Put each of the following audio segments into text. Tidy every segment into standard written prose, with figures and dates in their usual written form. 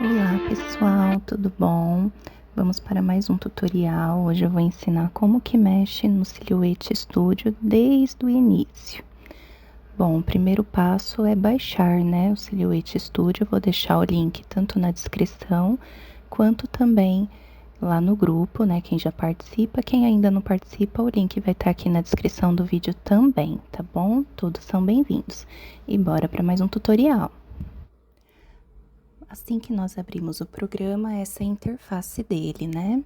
Olá pessoal, tudo bom? Vamos para mais um tutorial. Hoje eu vou ensinar como que mexe no Silhouette Studio desde o início. Bom, o primeiro passo é baixar, né, o Silhouette Studio. Eu vou deixar o link tanto na descrição quanto também lá no grupo, né, quem já participa. Quem ainda não participa, o link vai estar aqui na descrição do vídeo também, tá bom? Todos são bem-vindos. E bora para mais um tutorial. Assim que nós abrimos o programa, essa é a interface dele, né?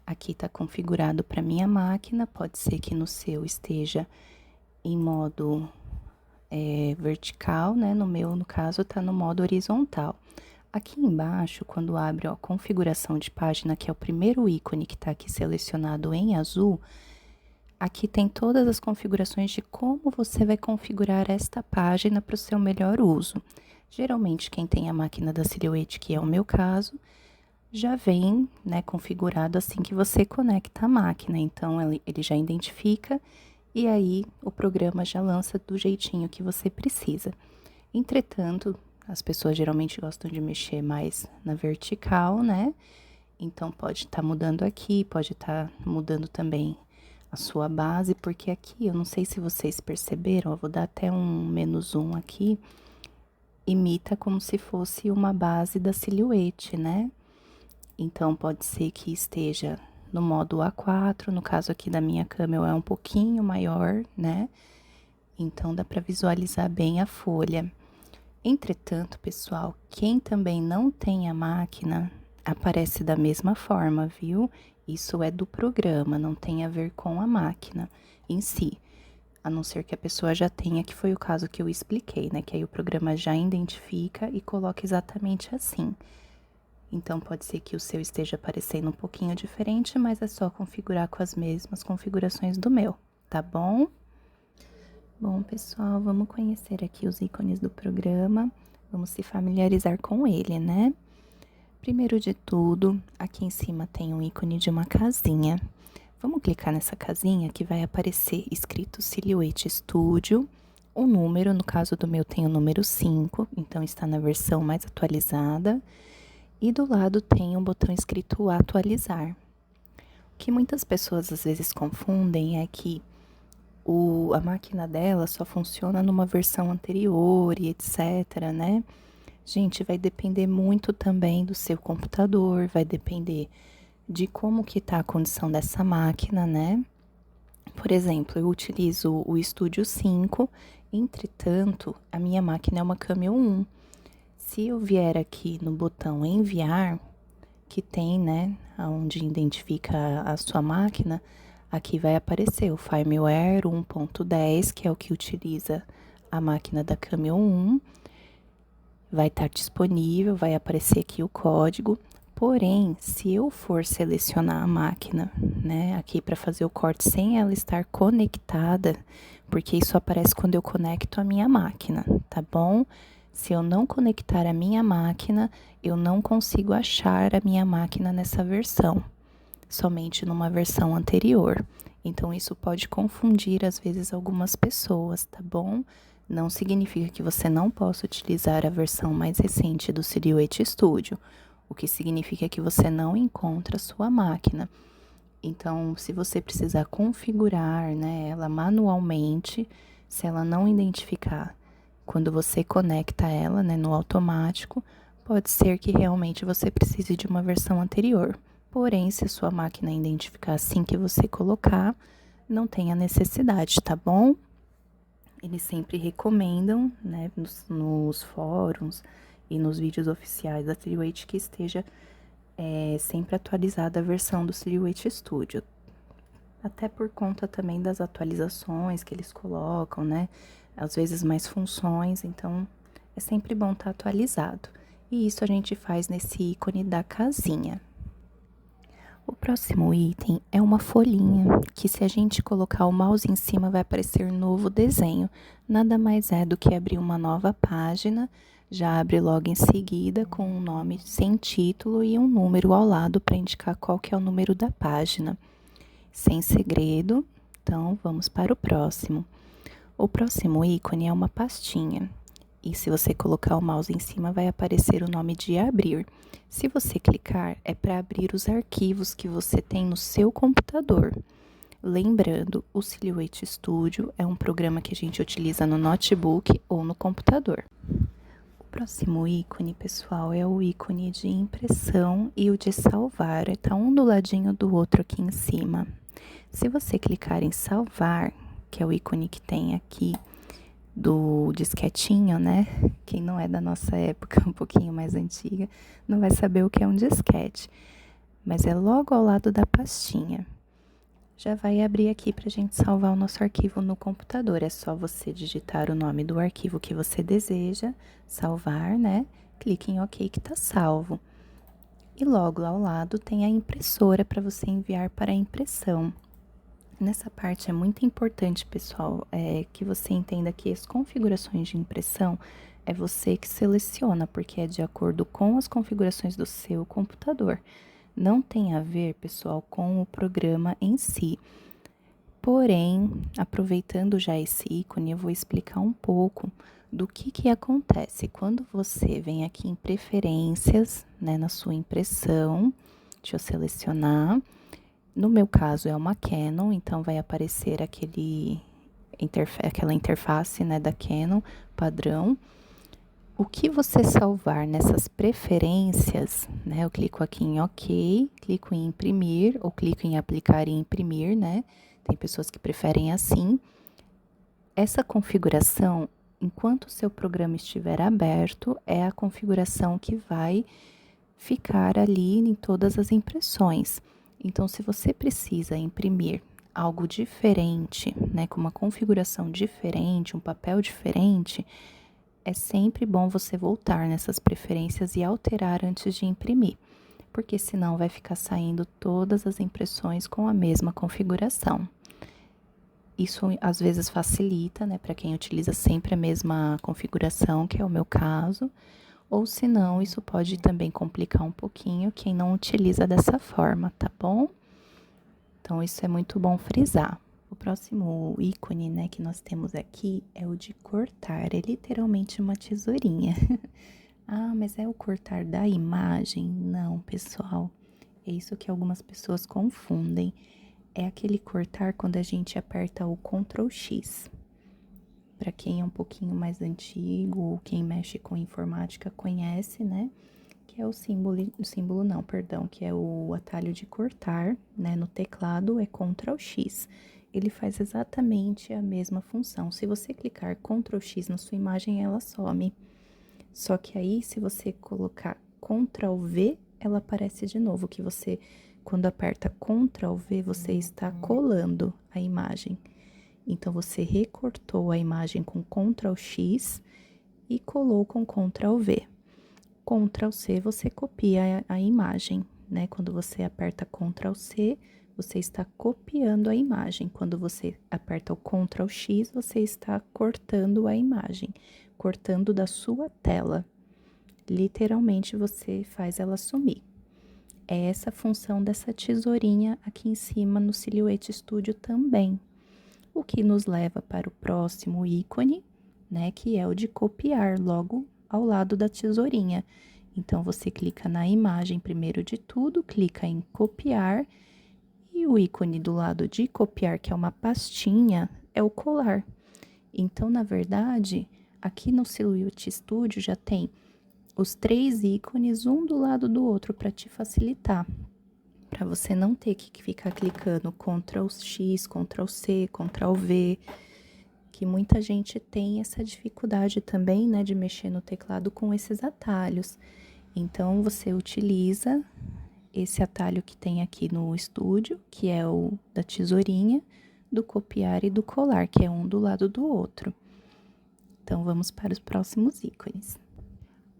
Aqui tá configurado para minha máquina, pode ser que no seu esteja em modo vertical, né? No meu, no caso, tá no modo horizontal. Aqui embaixo, quando abre a configuração de página, que é o primeiro ícone que tá aqui selecionado em azul, aqui tem todas as configurações de como você vai configurar esta página para o seu melhor uso. Geralmente, quem tem a máquina da Silhouette, que é o meu caso, já vem, né, configurado assim que você conecta a máquina. Então, ele já identifica e aí o programa já lança do jeitinho que você precisa. Entretanto, as pessoas geralmente gostam de mexer mais na vertical, né? Então, pode estar mudando aqui, pode estar mudando também a sua base, porque aqui, eu não sei se vocês perceberam, eu vou dar até um -1 aqui, imita como se fosse uma base da Silhouette, né? Então, pode ser que esteja no modo A4, no caso aqui da minha câmera é um pouquinho maior, né? Então, dá para visualizar bem a folha. Entretanto, pessoal, quem também não tem a máquina, aparece da mesma forma, viu? Isso é do programa, não tem a ver com a máquina em si. A não ser que a pessoa já tenha, que foi o caso que eu expliquei, né? Que aí o programa já identifica e coloca exatamente assim. Então, pode ser que o seu esteja aparecendo um pouquinho diferente, mas é só configurar com as mesmas configurações do meu, tá bom? Bom, pessoal, vamos conhecer aqui os ícones do programa, vamos se familiarizar com ele, né? Primeiro de tudo, aqui em cima tem um ícone de uma casinha. Vamos clicar nessa casinha que vai aparecer escrito Silhouette Studio, o número, no caso do meu tem o número 5, então está na versão mais atualizada. E do lado tem um botão escrito atualizar. O que muitas pessoas às vezes confundem é que a máquina dela só funciona numa versão anterior e etc, né? Gente, vai depender muito também do seu computador, vai depender de como que tá a condição dessa máquina, né? Por exemplo, eu utilizo o Studio 5, entretanto, a minha máquina é uma Cameo 1. Se eu vier aqui no botão enviar, que tem, né, onde identifica a sua máquina, aqui vai aparecer o firmware 1.10, que é o que utiliza a máquina da Cameo 1. Vai estar disponível, vai aparecer aqui o código. Porém, se eu for selecionar a máquina, né, aqui para fazer o corte sem ela estar conectada, porque isso aparece quando eu conecto a minha máquina, tá bom? Se eu não conectar a minha máquina, eu não consigo achar a minha máquina nessa versão, somente numa versão anterior. Então, isso pode confundir, às vezes, algumas pessoas, tá bom? Não significa que você não possa utilizar a versão mais recente do Silhouette Studio, o que significa que você não encontra a sua máquina. Então, se você precisar configurar, né, ela manualmente, se ela não identificar quando você conecta ela, né, no automático, pode ser que realmente você precise de uma versão anterior. Porém, se a sua máquina identificar assim que você colocar, não tem a necessidade, tá bom? Eles sempre recomendam, né, nos fóruns e nos vídeos oficiais da Silhouette que esteja sempre atualizada a versão do Silhouette Studio. Até por conta também das atualizações que eles colocam, né? Às vezes mais funções, então é sempre bom estar atualizado. E isso a gente faz nesse ícone da casinha. O próximo item é uma folhinha, que se a gente colocar o mouse em cima vai aparecer novo desenho. Nada mais é do que abrir uma nova página, já abre logo em seguida com um nome sem título e um número ao lado para indicar qual que é o número da página. Sem segredo, então vamos para o próximo. O próximo ícone é uma pastinha. E se você colocar o mouse em cima, vai aparecer o nome de abrir. Se você clicar, é para abrir os arquivos que você tem no seu computador. Lembrando, o Silhouette Studio é um programa que a gente utiliza no notebook ou no computador. O próximo ícone, pessoal, é o ícone de impressão e o de salvar. Está um do ladinho do outro aqui em cima. Se você clicar em salvar, que é o ícone que tem aqui do disquetinho, né? Quem não é da nossa época, um pouquinho mais antiga, não vai saber o que é um disquete. Mas é logo ao lado da pastinha. Já vai abrir aqui para a gente salvar o nosso arquivo no computador. É só você digitar o nome do arquivo que você deseja salvar, né? Clique em OK que tá salvo. E logo ao lado tem a impressora para você enviar para a impressão. Nessa parte é muito importante, pessoal, que você entenda que as configurações de impressão é você que seleciona, porque é de acordo com as configurações do seu computador. Não tem a ver, pessoal, com o programa em si. Porém, aproveitando já esse ícone, eu vou explicar um pouco do que acontece quando você vem aqui em preferências, né, na sua impressão. Deixa eu selecionar. No meu caso é uma Canon, então vai aparecer aquela interface, né, da Canon padrão. O que você salvar nessas preferências, né? Eu clico aqui em OK, clico em imprimir ou clico em aplicar e imprimir, né? Tem pessoas que preferem assim. Essa configuração, enquanto o seu programa estiver aberto, é a configuração que vai ficar ali em todas as impressões. Então, se você precisa imprimir algo diferente, né, com uma configuração diferente, um papel diferente, é sempre bom você voltar nessas preferências e alterar antes de imprimir, porque senão vai ficar saindo todas as impressões com a mesma configuração. Isso às vezes facilita, né, para quem utiliza sempre a mesma configuração, que é o meu caso. Ou se não, isso pode também complicar um pouquinho quem não utiliza dessa forma, tá bom? Então, isso é muito bom frisar. O próximo ícone, né, que nós temos aqui é o de cortar. É literalmente uma tesourinha. Ah, mas é o cortar da imagem? Não, pessoal. É isso que algumas pessoas confundem. É aquele cortar quando a gente aperta o Ctrl X. Para quem é um pouquinho mais antigo, ou quem mexe com informática conhece, né? Que é o símbolo não, perdão, que é o atalho de cortar, né? No teclado é Ctrl X. Ele faz exatamente a mesma função. Se você clicar Ctrl X na sua imagem, ela some. Só que aí, se você colocar Ctrl V, ela aparece de novo, que você, quando aperta Ctrl V, você está colando a imagem. Então, você recortou a imagem com Ctrl X e colou com Ctrl V. Ctrl C, você copia a imagem, né? Quando você aperta Ctrl C, você está copiando a imagem. Quando você aperta o Ctrl X, você está cortando a imagem, cortando da sua tela. Literalmente, você faz ela sumir. É essa a função dessa tesourinha aqui em cima no Silhouette Studio também. O que nos leva para o próximo ícone, né, que é o de copiar, logo ao lado da tesourinha. Então, você clica na imagem primeiro de tudo, clica em copiar, e o ícone do lado de copiar, que é uma pastinha, é o colar. Então, na verdade, aqui no Silhouette Studio já tem os 3 ícones, um do lado do outro, para te facilitar. Para você não ter que ficar clicando Ctrl X, Ctrl C, Ctrl V, que muita gente tem essa dificuldade também, né, de mexer no teclado com esses atalhos. Então, você utiliza esse atalho que tem aqui no estúdio, que é o da tesourinha, do copiar e do colar, que é um do lado do outro. Então, vamos para os próximos ícones.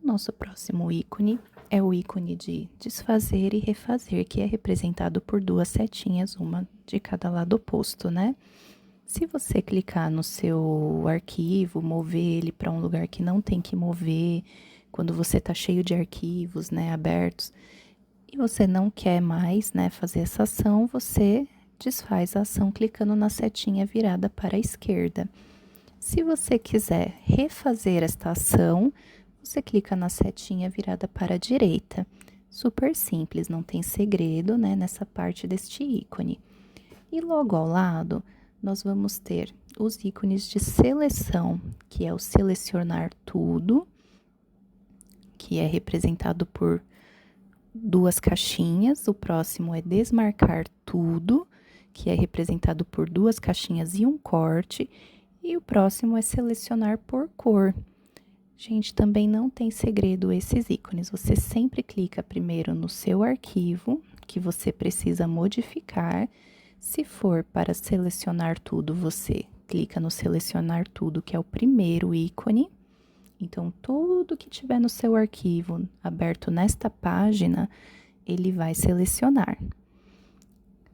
Nosso próximo ícone é o ícone de desfazer e refazer, que é representado por 2 setinhas, uma de cada lado oposto, né? Se você clicar no seu arquivo, mover ele para um lugar que não tem que mover, quando você tá cheio de arquivos, né, abertos, e você não quer mais, né, fazer essa ação, você desfaz a ação clicando na setinha virada para a esquerda. Se você quiser refazer esta ação, você clica na setinha virada para a direita. Super simples, não tem segredo, né, nessa parte deste ícone. E logo ao lado, nós vamos ter os ícones de seleção, que é o selecionar tudo, que é representado por duas caixinhas. O próximo é desmarcar tudo, que é representado por duas caixinhas e um corte. E o próximo é selecionar por cor. Gente, também não tem segredo esses ícones. Você sempre clica primeiro no seu arquivo, que você precisa modificar. Se for para selecionar tudo, você clica no selecionar tudo, que é o primeiro ícone. Então, tudo que tiver no seu arquivo aberto nesta página, ele vai selecionar.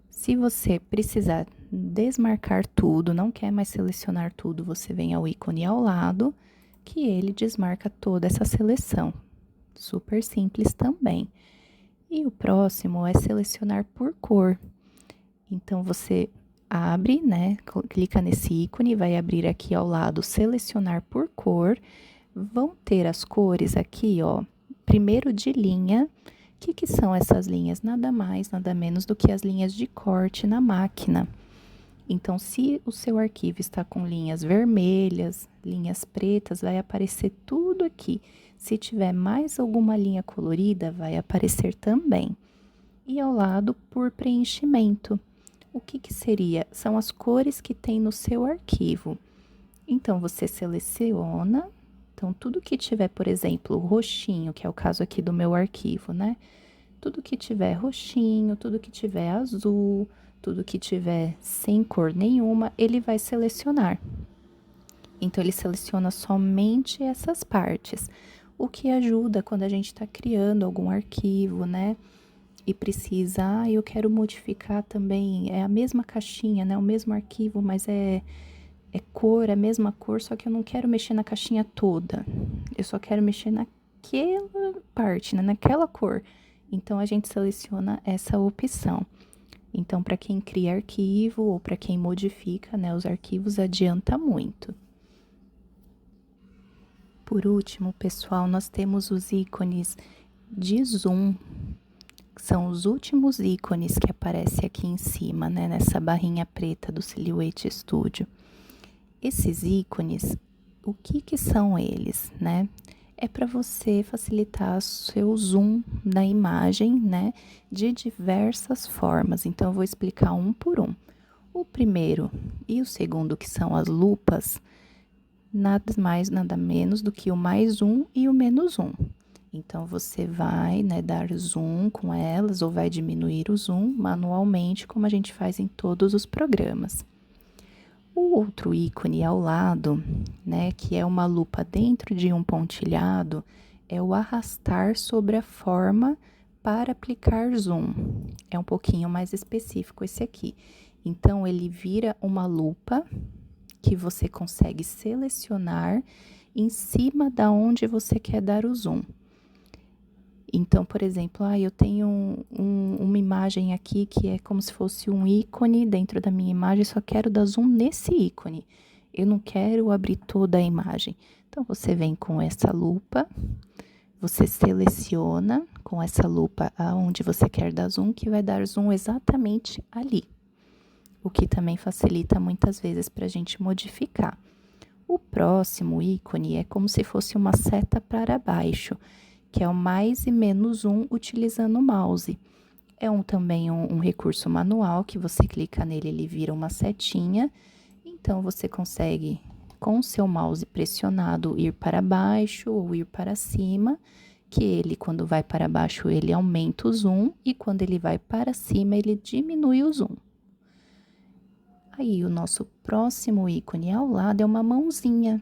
Se você precisar desmarcar tudo, não quer mais selecionar tudo, você vem ao ícone ao lado, que ele desmarca toda essa seleção. Super simples também. E o próximo é selecionar por cor. Então, você abre, né? Clica nesse ícone, vai abrir aqui ao lado selecionar por cor. Vão ter as cores aqui, ó, primeiro de linha. O que são essas linhas? Nada mais, nada menos do que as linhas de corte na máquina. Então, se o seu arquivo está com linhas vermelhas, linhas pretas, vai aparecer tudo aqui. Se tiver mais alguma linha colorida, vai aparecer também. E ao lado, por preenchimento. O que seria? São as cores que tem no seu arquivo. Então, você seleciona. Então, tudo que tiver, por exemplo, roxinho, que é o caso aqui do meu arquivo, né? Tudo que tiver roxinho, tudo que tiver azul, tudo que tiver sem cor nenhuma, ele vai selecionar. Então, ele seleciona somente essas partes, o que ajuda quando a gente está criando algum arquivo, né? E precisa, eu quero modificar também, é a mesma caixinha, né? O mesmo arquivo, mas é cor, é a mesma cor, só que eu não quero mexer na caixinha toda. Eu só quero mexer naquela parte, né? Naquela cor. Então, a gente seleciona essa opção. Então, para quem cria arquivo ou para quem modifica, né, os arquivos, adianta muito. Por último, pessoal, nós temos os ícones de zoom. São os últimos ícones que aparecem aqui em cima, né, nessa barrinha preta do Silhouette Studio. Esses ícones, o que são eles, né? É para você facilitar o seu zoom da imagem, né? De diversas formas. Então, eu vou explicar um por um. O primeiro e o segundo, que são as lupas, nada mais, nada menos do que o mais um e o menos um. Então, você vai, né, dar zoom com elas ou vai diminuir o zoom manualmente, como a gente faz em todos os programas. O outro ícone ao lado, né, que é uma lupa dentro de um pontilhado, é o arrastar sobre a forma para aplicar zoom. É um pouquinho mais específico esse aqui. Então, ele vira uma lupa que você consegue selecionar em cima da onde você quer dar o zoom. Então, por exemplo, eu tenho uma imagem aqui que é como se fosse um ícone dentro da minha imagem, só quero dar zoom nesse ícone. Eu não quero abrir toda a imagem. Então, você vem com essa lupa, você seleciona com essa lupa aonde você quer dar zoom, que vai dar zoom exatamente ali. O que também facilita muitas vezes para a gente modificar. O próximo ícone é como se fosse uma seta para baixo, que é o mais e menos um utilizando o mouse. É também um recurso manual, que você clica nele, ele vira uma setinha. Então, você consegue, com o seu mouse pressionado, ir para baixo ou ir para cima, que ele, quando vai para baixo, ele aumenta o zoom, e quando ele vai para cima, ele diminui o zoom. Aí, o nosso próximo ícone ao lado é uma mãozinha,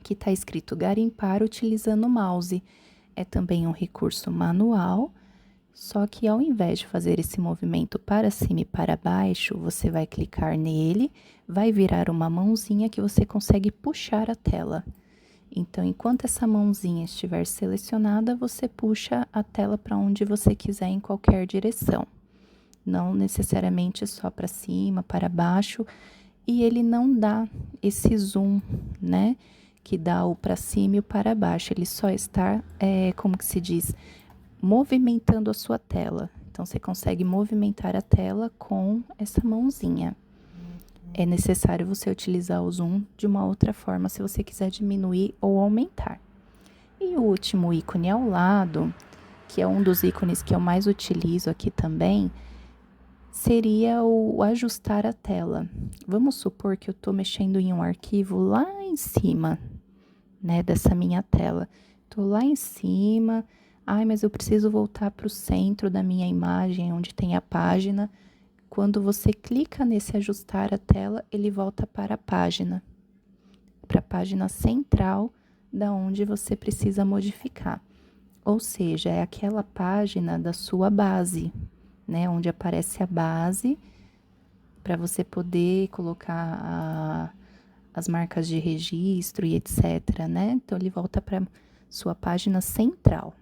que está escrito garimpar utilizando o mouse. É também um recurso manual, só que ao invés de fazer esse movimento para cima e para baixo, você vai clicar nele, vai virar uma mãozinha que você consegue puxar a tela. Então, enquanto essa mãozinha estiver selecionada, você puxa a tela para onde você quiser em qualquer direção. Não necessariamente só para cima, para baixo. e ele não dá esse zoom, né? Que dá o para cima e o para baixo. Ele só está, como que se diz, movimentando a sua tela. Então, você consegue movimentar a tela com essa mãozinha. É necessário você utilizar o zoom de uma outra forma se você quiser diminuir ou aumentar. E o último ícone ao lado, que é um dos ícones que eu mais utilizo aqui também, seria o ajustar a tela. Vamos supor que eu estou mexendo em um arquivo lá em cima, né, dessa minha tela. Estou lá em cima, ai, mas eu preciso voltar para o centro da minha imagem, onde tem a página. Quando você clica nesse ajustar a tela, ele volta para a página central da onde você precisa modificar. Ou seja, é aquela página da sua base, né? Onde aparece a base para você poder colocar as marcas de registro e etc, né? Então, ele volta para sua página central.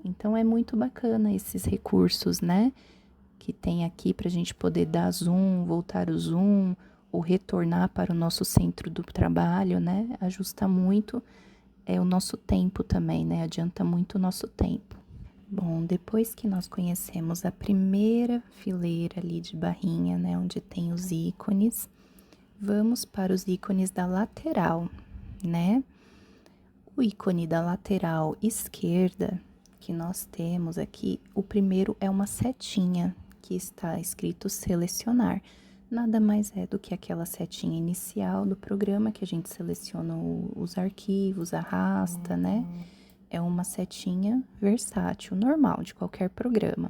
Então, é muito bacana esses recursos, né? Que tem aqui para a gente poder dar zoom, voltar o zoom, ou retornar para o nosso centro do trabalho, né? Ajusta muito o nosso tempo também, né? Adianta muito o nosso tempo. Bom, depois que nós conhecemos a primeira fileira ali de barrinha, né? Onde tem os ícones, vamos para os ícones da lateral, né? O ícone da lateral esquerda que nós temos aqui, o primeiro é uma setinha que está escrito selecionar. Nada mais é do que aquela setinha inicial do programa que a gente seleciona os arquivos, arrasta, né? É uma setinha versátil, normal, de qualquer programa.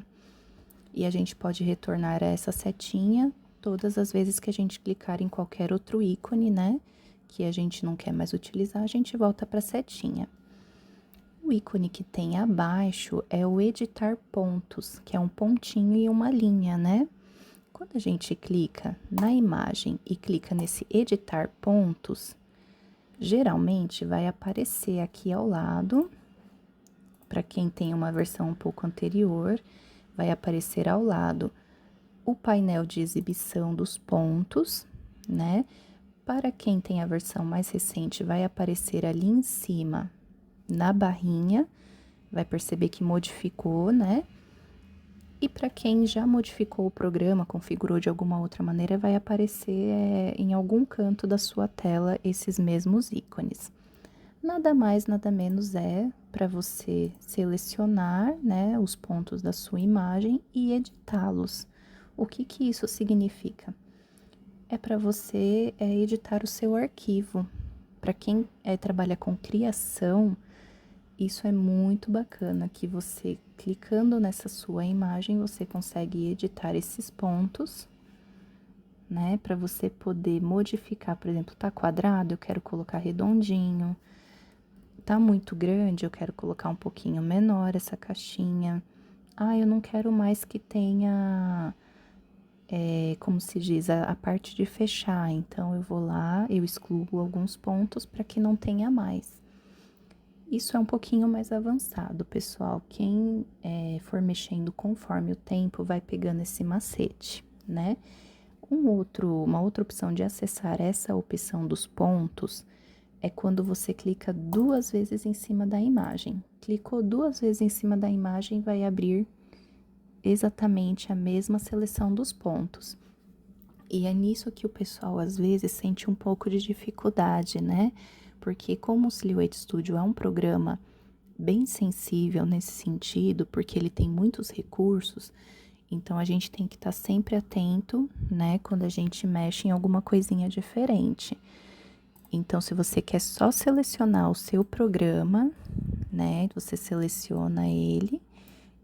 E a gente pode retornar a essa setinha todas as vezes que a gente clicar em qualquer outro ícone, né? Que a gente não quer mais utilizar, a gente volta para a setinha. O ícone que tem abaixo é o editar pontos, que é um pontinho e uma linha, né? Quando a gente clica na imagem e clica nesse editar pontos, geralmente vai aparecer aqui ao lado, para quem tem uma versão um pouco anterior, vai aparecer ao lado o painel de exibição dos pontos, né? Para quem tem a versão mais recente, vai aparecer ali em cima, na barrinha, vai perceber que modificou, né? E para quem já modificou o programa, configurou de alguma outra maneira, vai aparecer em algum canto da sua tela esses mesmos ícones. Nada mais, nada menos é para você selecionar, né, os pontos da sua imagem e editá-los. O que que isso significa? É para você editar o seu arquivo. Para quem trabalha com criação, isso é muito bacana, que você, clicando nessa sua imagem, você consegue editar esses pontos, né? Para você poder modificar, por exemplo, tá quadrado, eu quero colocar redondinho. Tá muito grande, eu quero colocar um pouquinho menor essa caixinha. Ah, eu não quero mais que tenha, como se diz, a parte de fechar. Então, eu vou lá, eu excluo alguns pontos para que não tenha mais. Isso é um pouquinho mais avançado, pessoal. Quem for mexendo conforme o tempo vai pegando esse macete, né? Uma outra opção de acessar essa opção dos pontos é quando você clica 2 vezes em cima da imagem. Clicou 2 vezes em cima da imagem, vai abrir exatamente a mesma seleção dos pontos. E é nisso que o pessoal às vezes sente um pouco de dificuldade, né? Porque como o Silhouette Studio é um programa bem sensível nesse sentido, porque ele tem muitos recursos, então a gente tem que estar sempre atento, né, quando a gente mexe em alguma coisinha diferente. Então, se você quer só selecionar o seu programa, né, você seleciona ele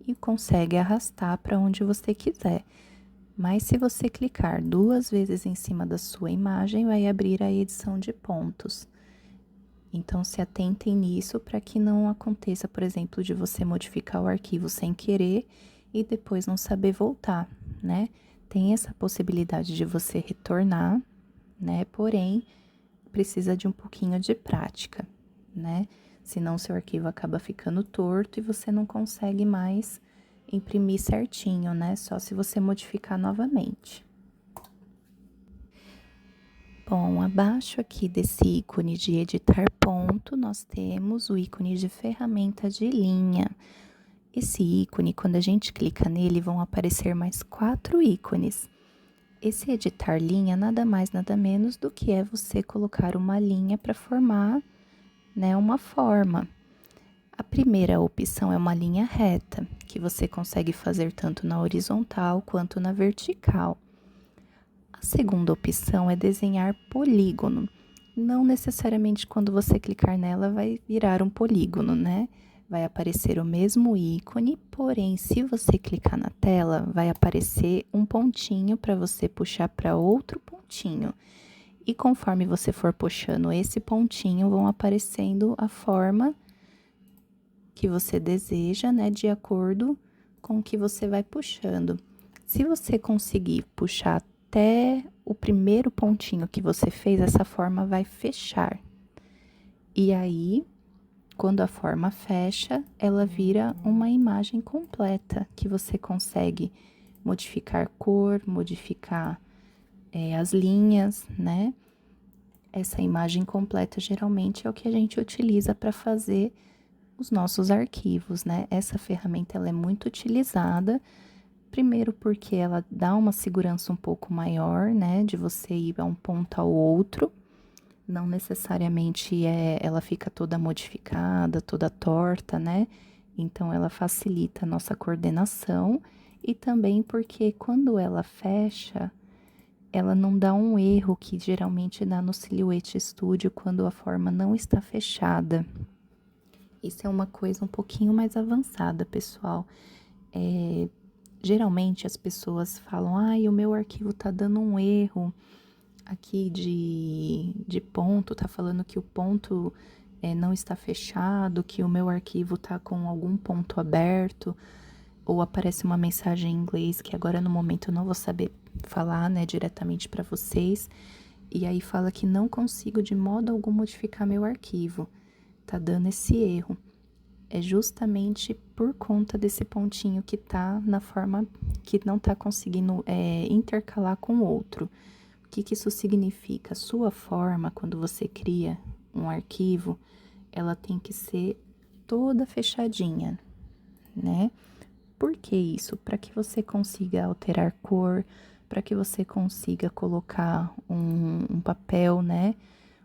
e consegue arrastar para onde você quiser. Mas se você clicar 2 vezes em cima da sua imagem, vai abrir a edição de pontos. Então, se atentem nisso para que não aconteça, por exemplo, de você modificar o arquivo sem querer e depois não saber voltar, né? Tem essa possibilidade de você retornar, né? Porém, precisa de um pouquinho de prática, né? Senão seu arquivo acaba ficando torto e você não consegue mais imprimir certinho, né? Só se você modificar novamente. Bom, abaixo aqui desse ícone de editar ponto, nós temos o ícone de ferramenta de linha. Esse ícone, quando a gente clica nele, vão aparecer mais 4 ícones. Esse editar linha nada mais nada menos do que é você colocar uma linha para formar, né, uma forma. A primeira opção é uma linha reta, que você consegue fazer tanto na horizontal quanto na vertical. A segunda opção é desenhar polígono. Não necessariamente quando você clicar nela vai virar um polígono, né? Vai aparecer o mesmo ícone, porém, se você clicar na tela, vai aparecer um pontinho para você puxar para outro pontinho. E conforme você for puxando esse pontinho, vão aparecendo a forma que você deseja, né? De acordo com o que você vai puxando. Se você conseguir puxar até o primeiro pontinho que você fez, essa forma vai fechar. E aí, quando a forma fecha, ela vira uma imagem completa, que você consegue modificar cor, modificar as linhas, né? Essa imagem completa geralmente é o que a gente utiliza para fazer os nossos arquivos, né? Essa ferramenta ela é muito utilizada, primeiro porque ela dá uma segurança um pouco maior, né? De você ir a um ponto ao outro. Não necessariamente ela fica toda modificada, toda torta, né? Então, ela facilita a nossa coordenação e também porque quando ela fecha, ela não dá um erro que geralmente dá no Silhouette Studio quando a forma não está fechada. Isso é uma coisa um pouquinho mais avançada, pessoal. Geralmente as pessoas falam, o meu arquivo tá dando um erro aqui de ponto, tá falando que o ponto não está fechado, que o meu arquivo tá com algum ponto aberto, ou aparece uma mensagem em inglês que agora no momento eu não vou saber falar, né, diretamente para vocês, e aí fala que não consigo de modo algum modificar meu arquivo, tá dando esse erro. É justamente por conta desse pontinho que tá na forma que não tá conseguindo intercalar com o outro. O que isso significa? Sua forma, quando você cria um arquivo, ela tem que ser toda fechadinha, né? Por que isso? Para que você consiga alterar cor, para que você consiga colocar um papel, né?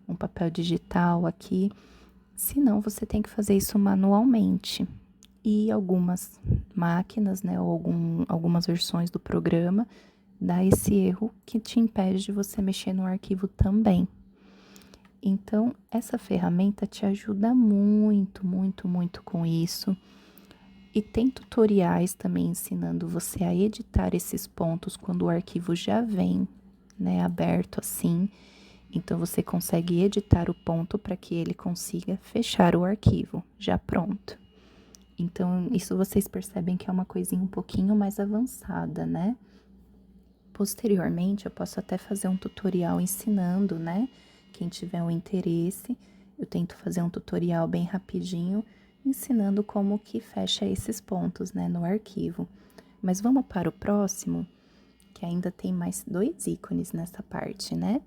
Um papel digital aqui. Senão, você tem que fazer isso manualmente. E algumas máquinas, né? Ou algumas versões do programa dá esse erro que te impede de você mexer no arquivo também. Então, essa ferramenta te ajuda muito, muito, muito com isso. E tem tutoriais também ensinando você a editar esses pontos quando o arquivo já vem, né, aberto assim. Então, você consegue editar o ponto para que ele consiga fechar o arquivo, já pronto. Então, isso vocês percebem que é uma coisinha um pouquinho mais avançada, né? Posteriormente, eu posso até fazer um tutorial ensinando, né? Quem tiver um interesse, eu tento fazer um tutorial bem rapidinho, ensinando como que fecha esses pontos, né, no arquivo. Mas vamos para o próximo, que ainda tem mais 2 ícones nessa parte, né?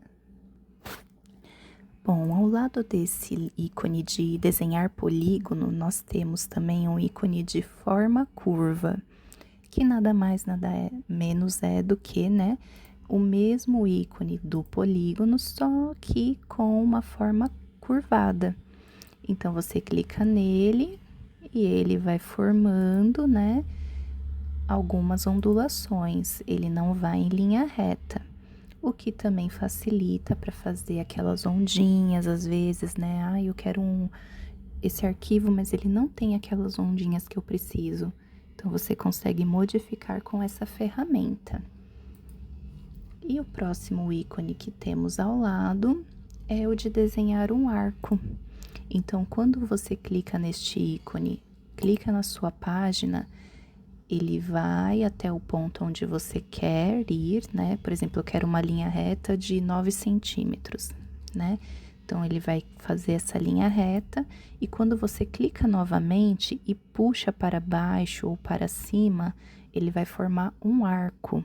Bom, ao lado desse ícone de desenhar polígono, nós temos também um ícone de forma curva, que nada mais, nada menos é do que, né, o mesmo ícone do polígono, só que com uma forma curvada. Então, você clica nele e ele vai formando, né, algumas ondulações. Ele não vai em linha reta, o que também facilita para fazer aquelas ondinhas, às vezes, né, eu quero esse arquivo, mas ele não tem aquelas ondinhas que eu preciso. Então, você consegue modificar com essa ferramenta. E o próximo ícone que temos ao lado é o de desenhar um arco. Então, quando você clica neste ícone, clica na sua página, ele vai até o ponto onde você quer ir, né? Por exemplo, eu quero uma linha reta de 9 centímetros, né? Então, ele vai fazer essa linha reta e quando você clica novamente e puxa para baixo ou para cima, ele vai formar um arco.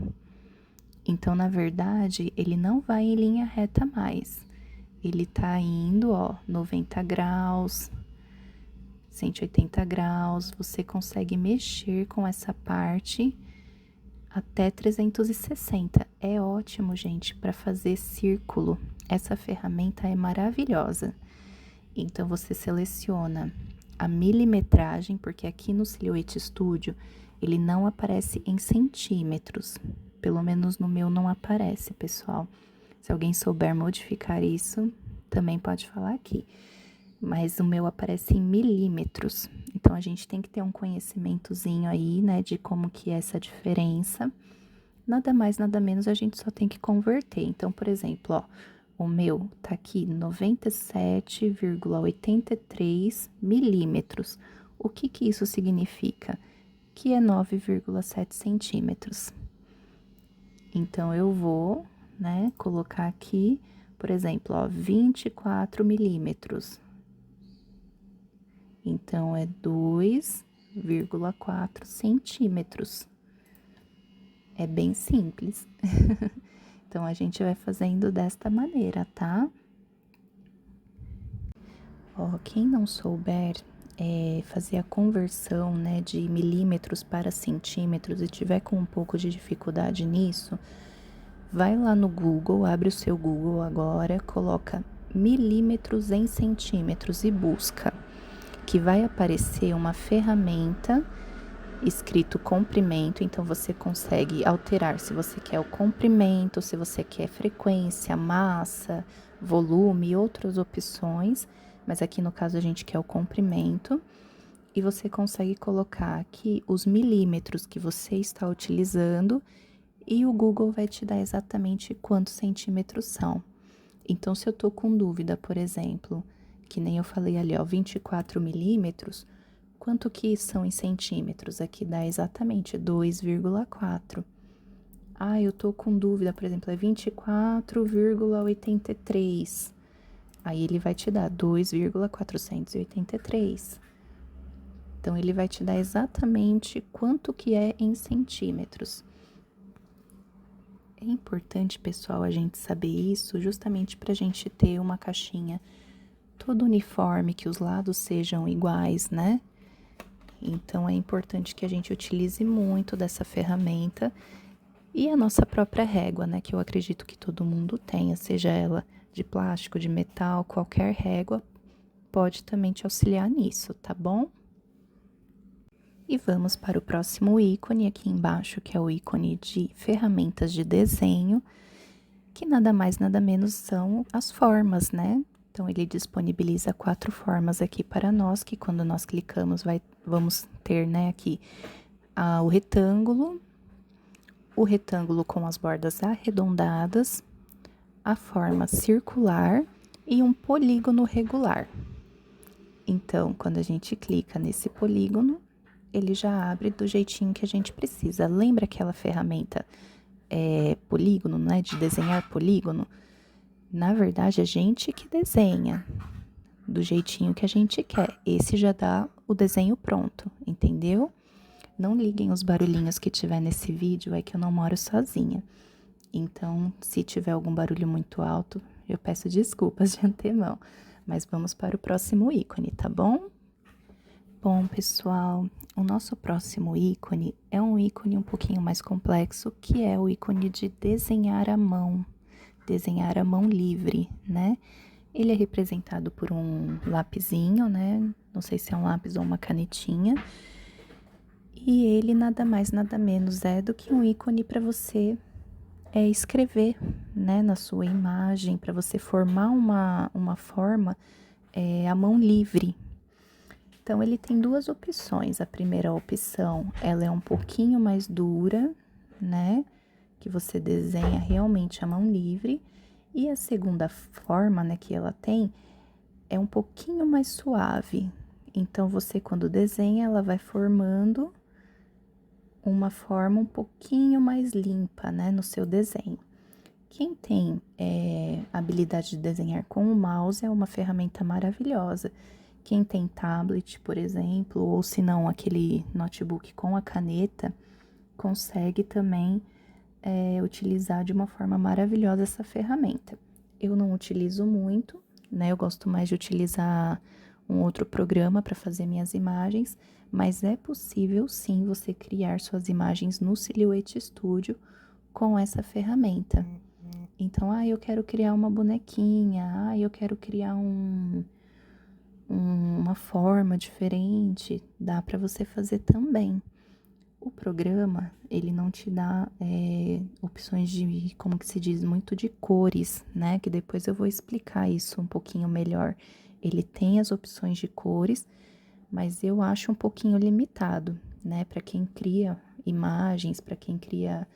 Então, na verdade, ele não vai em linha reta mais. Ele tá indo, ó, 90 graus, 180 graus. Você consegue mexer com essa parte até 360. É ótimo, gente, para fazer círculo. Essa ferramenta é maravilhosa. Então, você seleciona a milimetragem, porque aqui no Silhouette Studio ele não aparece em centímetros. Pelo menos no meu não aparece, pessoal. Se alguém souber modificar isso, também pode falar aqui. Mas o meu aparece em milímetros. Então, a gente tem que ter um conhecimentozinho aí, né, de como que é essa diferença. Nada mais, nada menos, a gente só tem que converter. Então, por exemplo, ó, o meu tá aqui 97,83 milímetros. O que que isso significa? Que é 9,7 centímetros. Então, eu vou, né, colocar aqui, por exemplo, ó, 24 milímetros. Então, é 2,4 centímetros. É bem simples. Então, a gente vai fazendo desta maneira, tá? Ó, quem não souber fazer a conversão, né, de milímetros para centímetros e tiver com um pouco de dificuldade nisso, vai lá no Google, abre o seu Google agora, coloca milímetros em centímetros e busca, que vai aparecer uma ferramenta escrito comprimento, então você consegue alterar se você quer o comprimento, se você quer frequência, massa, volume e outras opções, mas aqui no caso a gente quer o comprimento, e você consegue colocar aqui os milímetros que você está utilizando e o Google vai te dar exatamente quantos centímetros são. Então, se eu tô com dúvida, por exemplo, que nem eu falei ali, ó, 24 milímetros, quanto que são em centímetros? Aqui dá exatamente 2,4. Ah, eu tô com dúvida, por exemplo, é 24,83. Aí ele vai te dar 2,483. Então, ele vai te dar exatamente quanto que é em centímetros. É importante, pessoal, a gente saber isso justamente para a gente ter uma caixinha toda uniforme, que os lados sejam iguais, né? Então, é importante que a gente utilize muito dessa ferramenta e a nossa própria régua, né? Que eu acredito que todo mundo tenha, seja ela de plástico, de metal, qualquer régua pode também te auxiliar nisso, tá bom? E vamos para o próximo ícone aqui embaixo, que é o ícone de ferramentas de desenho, que nada mais nada menos são as formas, né? Então, ele disponibiliza 4 formas aqui para nós, que quando nós clicamos, vamos ter, né, aqui o retângulo com as bordas arredondadas, a forma circular e um polígono regular. Então, quando a gente clica nesse polígono, ele já abre do jeitinho que a gente precisa. Lembra aquela ferramenta polígono, né, de desenhar polígono? Na verdade, a gente que desenha do jeitinho que a gente quer. Esse já dá o desenho pronto, entendeu? Não liguem os barulhinhos que tiver nesse vídeo, é que eu não moro sozinha. Então, se tiver algum barulho muito alto, eu peço desculpas de antemão. Mas vamos para o próximo ícone, tá bom? Bom, pessoal, o nosso próximo ícone é um ícone um pouquinho mais complexo, que é o ícone de desenhar à mão livre, né? Ele é representado por um lapisinho, né? Não sei se é um lápis ou uma canetinha. E ele nada mais, nada menos é do que um ícone para você escrever, né? Na sua imagem, para você formar uma forma à mão livre. Então, ele tem 2 opções. A primeira opção, ela é um pouquinho mais dura, né? Que você desenha realmente à mão livre. E a segunda forma, né, que ela tem, é um pouquinho mais suave. Então, você quando desenha, ela vai formando uma forma um pouquinho mais limpa, né, no seu desenho. Quem tem habilidade de desenhar com o mouse é uma ferramenta maravilhosa. Quem tem tablet, por exemplo, ou se não aquele notebook com a caneta, consegue também utilizar de uma forma maravilhosa essa ferramenta. Eu não utilizo muito, né? Eu gosto mais de utilizar um outro programa para fazer minhas imagens, mas é possível sim você criar suas imagens no Silhouette Studio com essa ferramenta. Então, eu quero criar uma bonequinha, eu quero criar uma forma diferente, dá para você fazer também. O programa, ele não te dá opções de, como que se diz, muito de cores, né? Que depois eu vou explicar isso um pouquinho melhor. Ele tem as opções de cores, mas eu acho um pouquinho limitado, né? Para quem cria imagens, para quem cria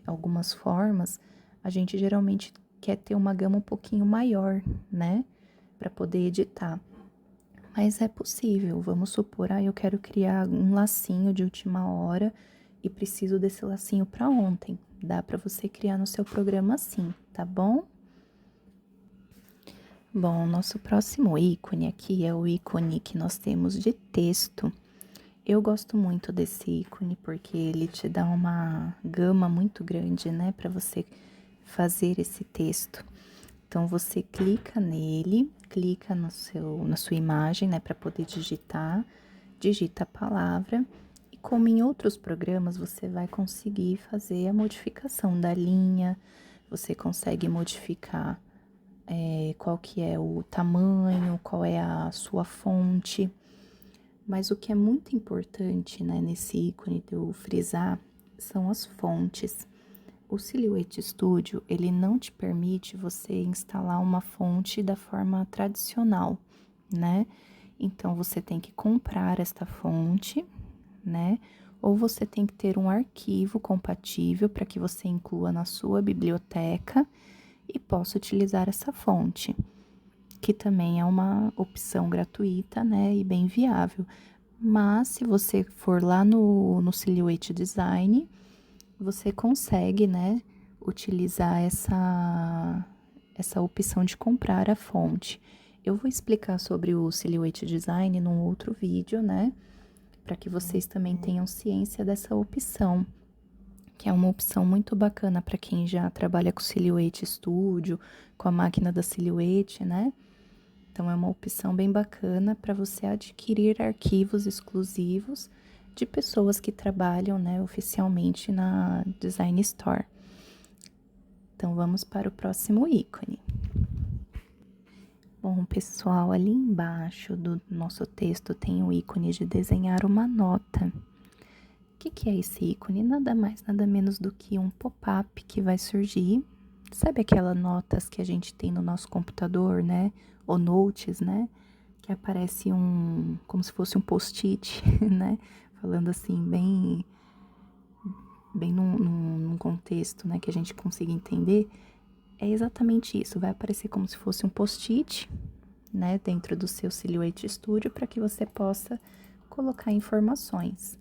algumas formas, a gente geralmente quer ter uma gama um pouquinho maior, né? Para poder editar. Mas é possível, vamos supor, eu quero criar um lacinho de última hora e preciso desse lacinho para ontem. Dá para você criar no seu programa assim, tá bom? Bom, nosso próximo ícone aqui é o ícone que nós temos de texto. Eu gosto muito desse ícone porque ele te dá uma gama muito grande, né, para você fazer esse texto. Então, você clica nele, clica na sua imagem, né, para poder digitar, digita a palavra, e como em outros programas, você vai conseguir fazer a modificação da linha, você consegue modificar qual que é o tamanho, qual é a sua fonte. Mas o que é muito importante, né, nesse ícone de eu frisar, são as fontes. O Silhouette Studio, ele não te permite você instalar uma fonte da forma tradicional, né? Então, você tem que comprar esta fonte, né? Ou você tem que ter um arquivo compatível para que você inclua na sua biblioteca e possa utilizar essa fonte, que também é uma opção gratuita, né? E bem viável. Mas, se você for lá no Silhouette Design, você consegue, né, utilizar essa opção de comprar a fonte. Eu vou explicar sobre o Silhouette Design num outro vídeo, né, para que vocês também tenham ciência dessa opção, que é uma opção muito bacana para quem já trabalha com Silhouette Studio, com a máquina da Silhouette, né? Então, é uma opção bem bacana para você adquirir arquivos exclusivos de pessoas que trabalham, né, oficialmente na Design Store. Então, vamos para o próximo ícone. Bom, pessoal, ali embaixo do nosso texto tem o ícone de desenhar uma nota. O que é esse ícone? Nada mais, nada menos do que um pop-up que vai surgir. Sabe aquelas notas que a gente tem no nosso computador, né? Ou notes, né? Que aparece como se fosse um post-it, né? Falando assim, bem num contexto, né? Que a gente consiga entender. É exatamente isso, vai aparecer como se fosse um post-it, né? Dentro do seu Silhouette Studio, para que você possa colocar informações.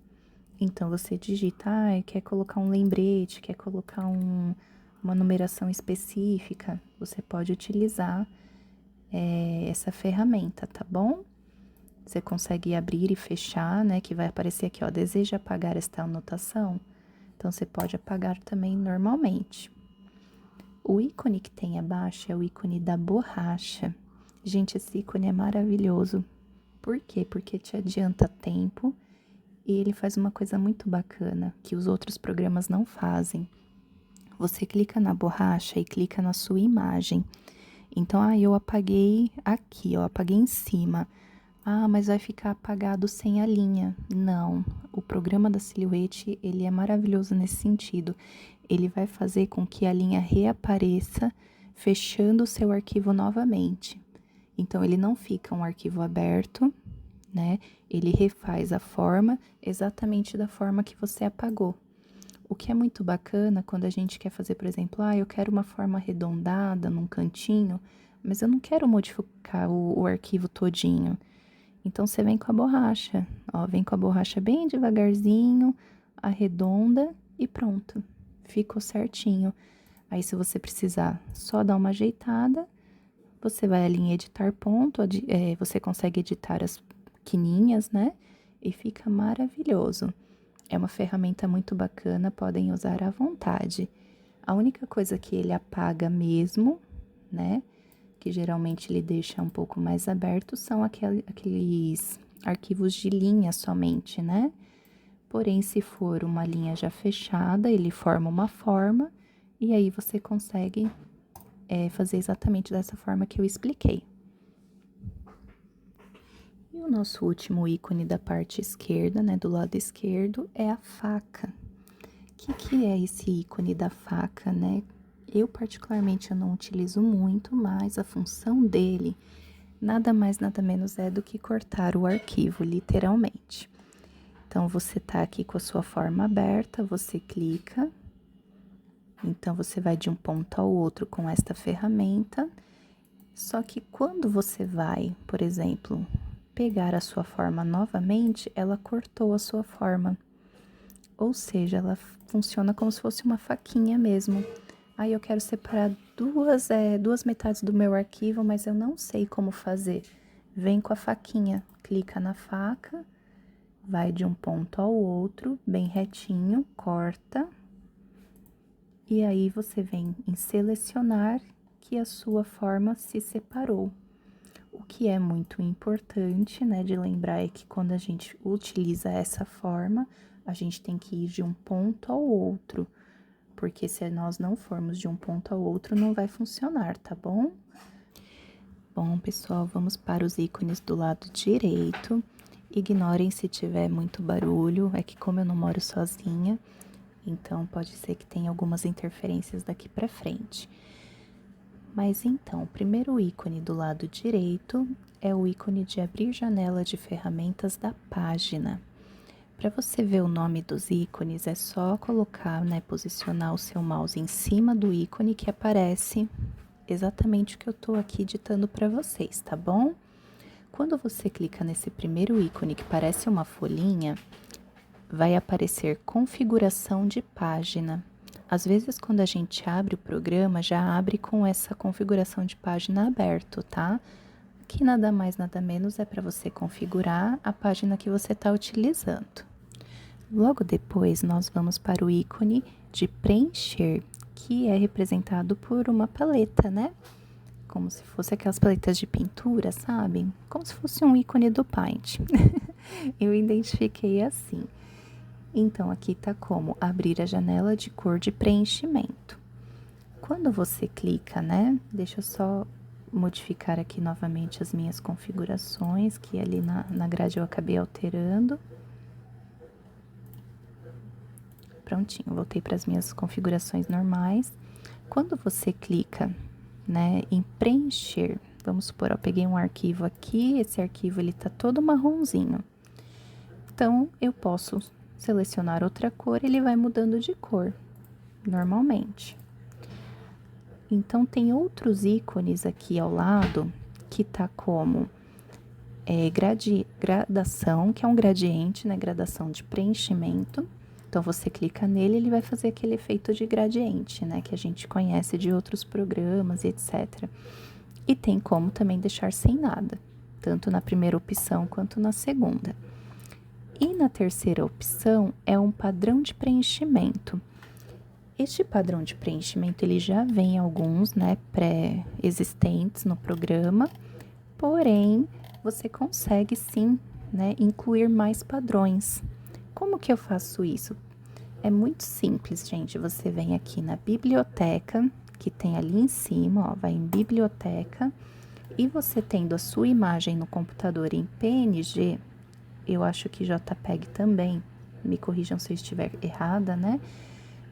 Então, você digita, quer colocar um lembrete, quer colocar uma numeração específica, você pode utilizar essa ferramenta, tá bom? Você consegue abrir e fechar, né? Que vai aparecer aqui, ó, deseja apagar esta anotação? Então, você pode apagar também normalmente. O ícone que tem abaixo é o ícone da borracha. Gente, esse ícone é maravilhoso. Por quê? Porque te adianta tempo e ele faz uma coisa muito bacana que os outros programas não fazem. Você clica na borracha e clica na sua imagem. Então, eu apaguei aqui, eu apaguei em cima. Mas vai ficar apagado sem a linha. Não, o programa da Silhouette, ele é maravilhoso nesse sentido. Ele vai fazer com que a linha reapareça, fechando o seu arquivo novamente. Então, ele não fica um arquivo aberto, né? Ele refaz a forma exatamente da forma que você apagou. O que é muito bacana quando a gente quer fazer, por exemplo, eu quero uma forma arredondada num cantinho, mas eu não quero modificar o arquivo todinho. Então, você vem com a borracha, ó, vem com a borracha bem devagarzinho, arredonda e pronto, ficou certinho. Aí, se você precisar só dar uma ajeitada, você vai ali em editar ponto, você consegue editar as quininhas, né? E fica maravilhoso. É uma ferramenta muito bacana, podem usar à vontade. A única coisa que ele apaga mesmo, né, que geralmente ele deixa um pouco mais aberto, são aqueles arquivos de linha somente, né? Porém, se for uma linha já fechada, ele forma uma forma e aí você consegue fazer exatamente dessa forma que eu expliquei. E o nosso último ícone da parte esquerda, né, do lado esquerdo, é a faca. O que é esse ícone da faca, né? Eu, particularmente, eu não utilizo muito, mas a função dele nada mais, nada menos é do que cortar o arquivo, literalmente. Então, você tá aqui com a sua forma aberta, você clica. Então, você vai de um ponto ao outro com esta ferramenta. Só que quando você vai, por exemplo, pegar a sua forma novamente, ela cortou a sua forma. Ou seja, ela funciona como se fosse uma faquinha mesmo. Aí eu quero separar duas metades do meu arquivo, mas eu não sei como fazer. Vem com a faquinha, clica na faca, vai de um ponto ao outro, bem retinho, corta. E aí você vem em selecionar que a sua forma se separou. O que é muito importante, né, de lembrar é que quando a gente utiliza essa forma, a gente tem que ir de um ponto ao outro, porque se nós não formos de um ponto ao outro, não vai funcionar, tá bom? Bom, pessoal, vamos para os ícones do lado direito. Ignorem se tiver muito barulho, é que como eu não moro sozinha, então pode ser que tenha algumas interferências daqui para frente. Mas então, o primeiro ícone do lado direito é o ícone de abrir janela de ferramentas da página. Para você ver o nome dos ícones, é só colocar, né, posicionar o seu mouse em cima do ícone que aparece exatamente o que eu tô aqui ditando para vocês, tá bom? Quando você clica nesse primeiro ícone que parece uma folhinha, vai aparecer configuração de página. Às vezes, quando a gente abre o programa, já abre com essa configuração de página aberto, tá? Que nada mais, nada menos é para você configurar a página que você está utilizando. Logo depois, nós vamos para o ícone de preencher, que é representado por uma paleta, né? Como se fosse aquelas paletas de pintura, sabe? Como se fosse um ícone do Paint. Eu identifiquei assim. Então, aqui tá como abrir a janela de cor de preenchimento. Quando você clica, né? Deixa eu só modificar aqui novamente as minhas configurações, que ali na grade eu acabei alterando. Prontinho, voltei para as minhas configurações normais. Quando você clica, né, em preencher, vamos supor, eu peguei um arquivo aqui, esse arquivo ele tá todo marronzinho. Então, eu posso selecionar outra cor, ele vai mudando de cor, normalmente. Então, tem outros ícones aqui ao lado, que tá como gradação, que é um gradiente, né, gradação de preenchimento. Então, você clica nele, ele vai fazer aquele efeito de gradiente, né, que a gente conhece de outros programas e etc. E tem como também deixar sem nada, tanto na primeira opção quanto na segunda. E na terceira opção é um padrão de preenchimento. Este padrão de preenchimento, ele já vem alguns, né, pré-existentes no programa, porém, você consegue sim, né, incluir mais padrões. Como que eu faço isso? É muito simples, gente. Você vem aqui na biblioteca, que tem ali em cima, ó, vai em biblioteca, e você tendo a sua imagem no computador em PNG, eu acho que JPEG também, me corrijam se eu estiver errada, né?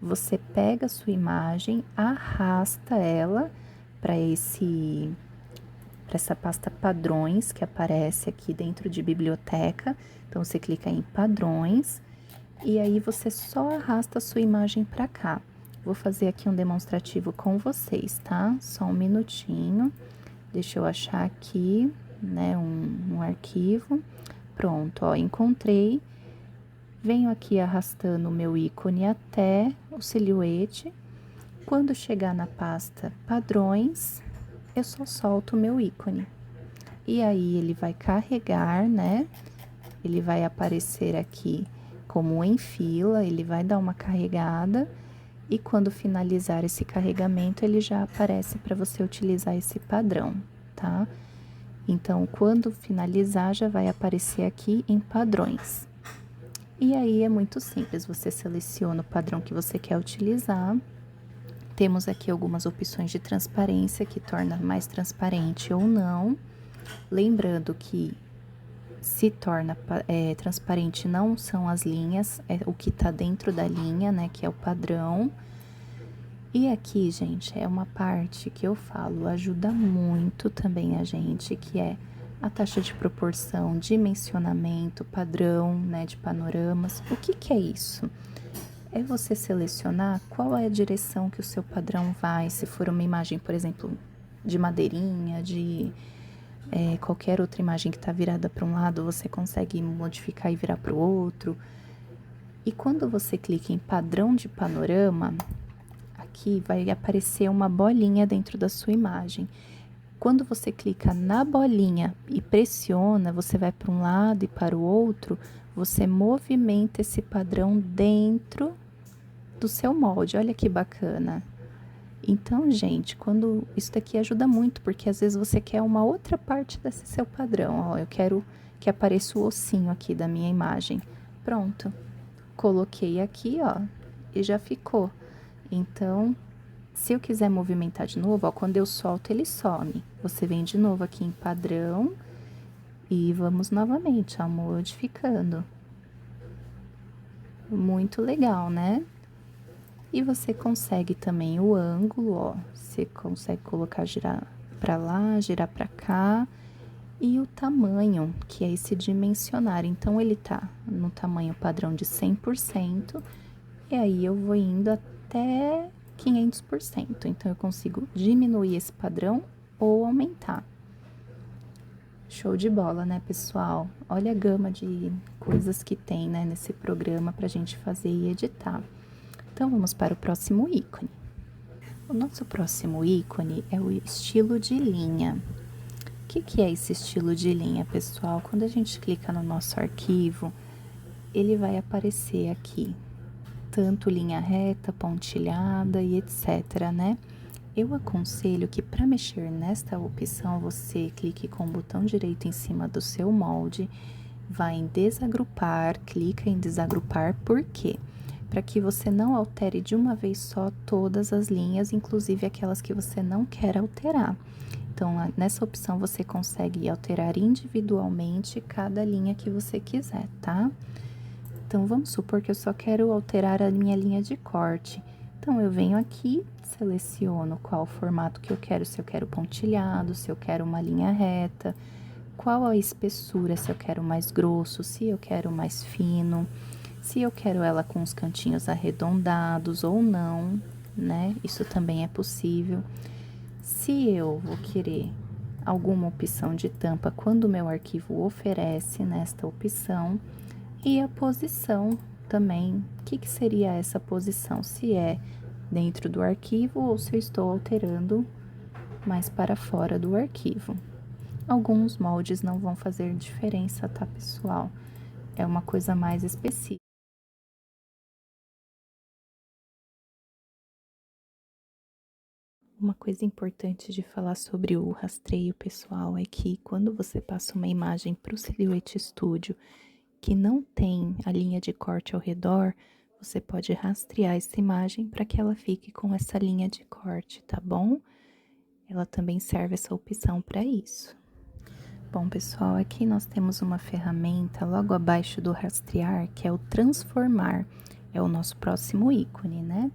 Você pega a sua imagem, arrasta ela para essa pasta padrões que aparece aqui dentro de biblioteca. Então, você clica em padrões e aí você só arrasta a sua imagem para cá. Vou fazer aqui um demonstrativo com vocês, tá? Só um minutinho. Deixa eu achar aqui, né, um arquivo. Pronto, ó, encontrei. Venho aqui arrastando o meu ícone até o silhuete. Quando chegar na pasta padrões, eu só solto o meu ícone. E aí, ele vai carregar, né? Ele vai aparecer aqui como em fila, ele vai dar uma carregada e quando finalizar esse carregamento, ele já aparece para você utilizar esse padrão, tá? Então, quando finalizar, já vai aparecer aqui em padrões. E aí é muito simples, você seleciona o padrão que você quer utilizar. Temos aqui algumas opções de transparência que torna mais transparente ou não. Lembrando que se torna transparente não são as linhas, é o que tá dentro da linha, né, que é o padrão. E aqui, gente, é uma parte que eu falo, ajuda muito também a gente, que é a taxa de proporção, dimensionamento, padrão, né, de panoramas. O que que é isso? É você selecionar qual é a direção que o seu padrão vai, se for uma imagem, por exemplo, de madeirinha, de qualquer outra imagem que está virada para um lado, você consegue modificar e virar para o outro. E quando você clica em padrão de panorama, aqui vai aparecer uma bolinha dentro da sua imagem. Quando você clica na bolinha e pressiona, você vai para um lado e para o outro, você movimenta esse padrão dentro do seu molde. Olha que bacana. Então, gente, quando isso daqui ajuda muito, porque às vezes você quer uma outra parte desse seu padrão. Ó, eu quero que apareça o ossinho aqui da minha imagem. Pronto. Coloquei aqui, ó, e já ficou. Então, se eu quiser movimentar de novo, ó, quando eu solto, ele some. Você vem de novo aqui em padrão e vamos novamente, ó, modificando. Muito legal, né? E você consegue também o ângulo, ó, você consegue colocar, girar para lá, girar para cá. E o tamanho, que é esse dimensionar. Então, ele tá no tamanho padrão de 100%, e aí eu vou indo até 500%. Então, eu consigo diminuir esse padrão ou aumentar. Show de bola, né, pessoal? Olha a gama de coisas que tem, né, nesse programa pra gente fazer e editar. Então, vamos para o próximo ícone. O nosso próximo ícone é o estilo de linha. O que é esse estilo de linha, pessoal? Quando a gente clica no nosso arquivo, ele vai aparecer aqui, tanto linha reta, pontilhada e etc, né? Eu aconselho que para mexer nesta opção, você clique com o botão direito em cima do seu molde, vai em desagrupar, clica em desagrupar, por quê? Para que você não altere de uma vez só todas as linhas, inclusive aquelas que você não quer alterar. Então, nessa opção, você consegue alterar individualmente cada linha que você quiser, tá? Então, vamos supor que eu só quero alterar a minha linha de corte. Então, eu venho aqui, seleciono qual formato que eu quero, se eu quero pontilhado, se eu quero uma linha reta, qual a espessura, se eu quero mais grosso, se eu quero mais fino, se eu quero ela com os cantinhos arredondados ou não, né? Isso também é possível. Se eu vou querer alguma opção de tampa, quando o meu arquivo oferece nesta opção, e a posição também, o que seria essa posição? Se é dentro do arquivo ou se eu estou alterando mais para fora do arquivo. Alguns moldes não vão fazer diferença, tá, pessoal? É uma coisa mais específica. Uma coisa importante de falar sobre o rastreio, pessoal, é que quando você passa uma imagem para o Silhouette Studio que não tem a linha de corte ao redor, você pode rastrear essa imagem para que ela fique com essa linha de corte, tá bom? Ela também serve essa opção para isso. Bom, pessoal, aqui nós temos uma ferramenta logo abaixo do rastrear, que é o transformar. É o nosso próximo ícone, né?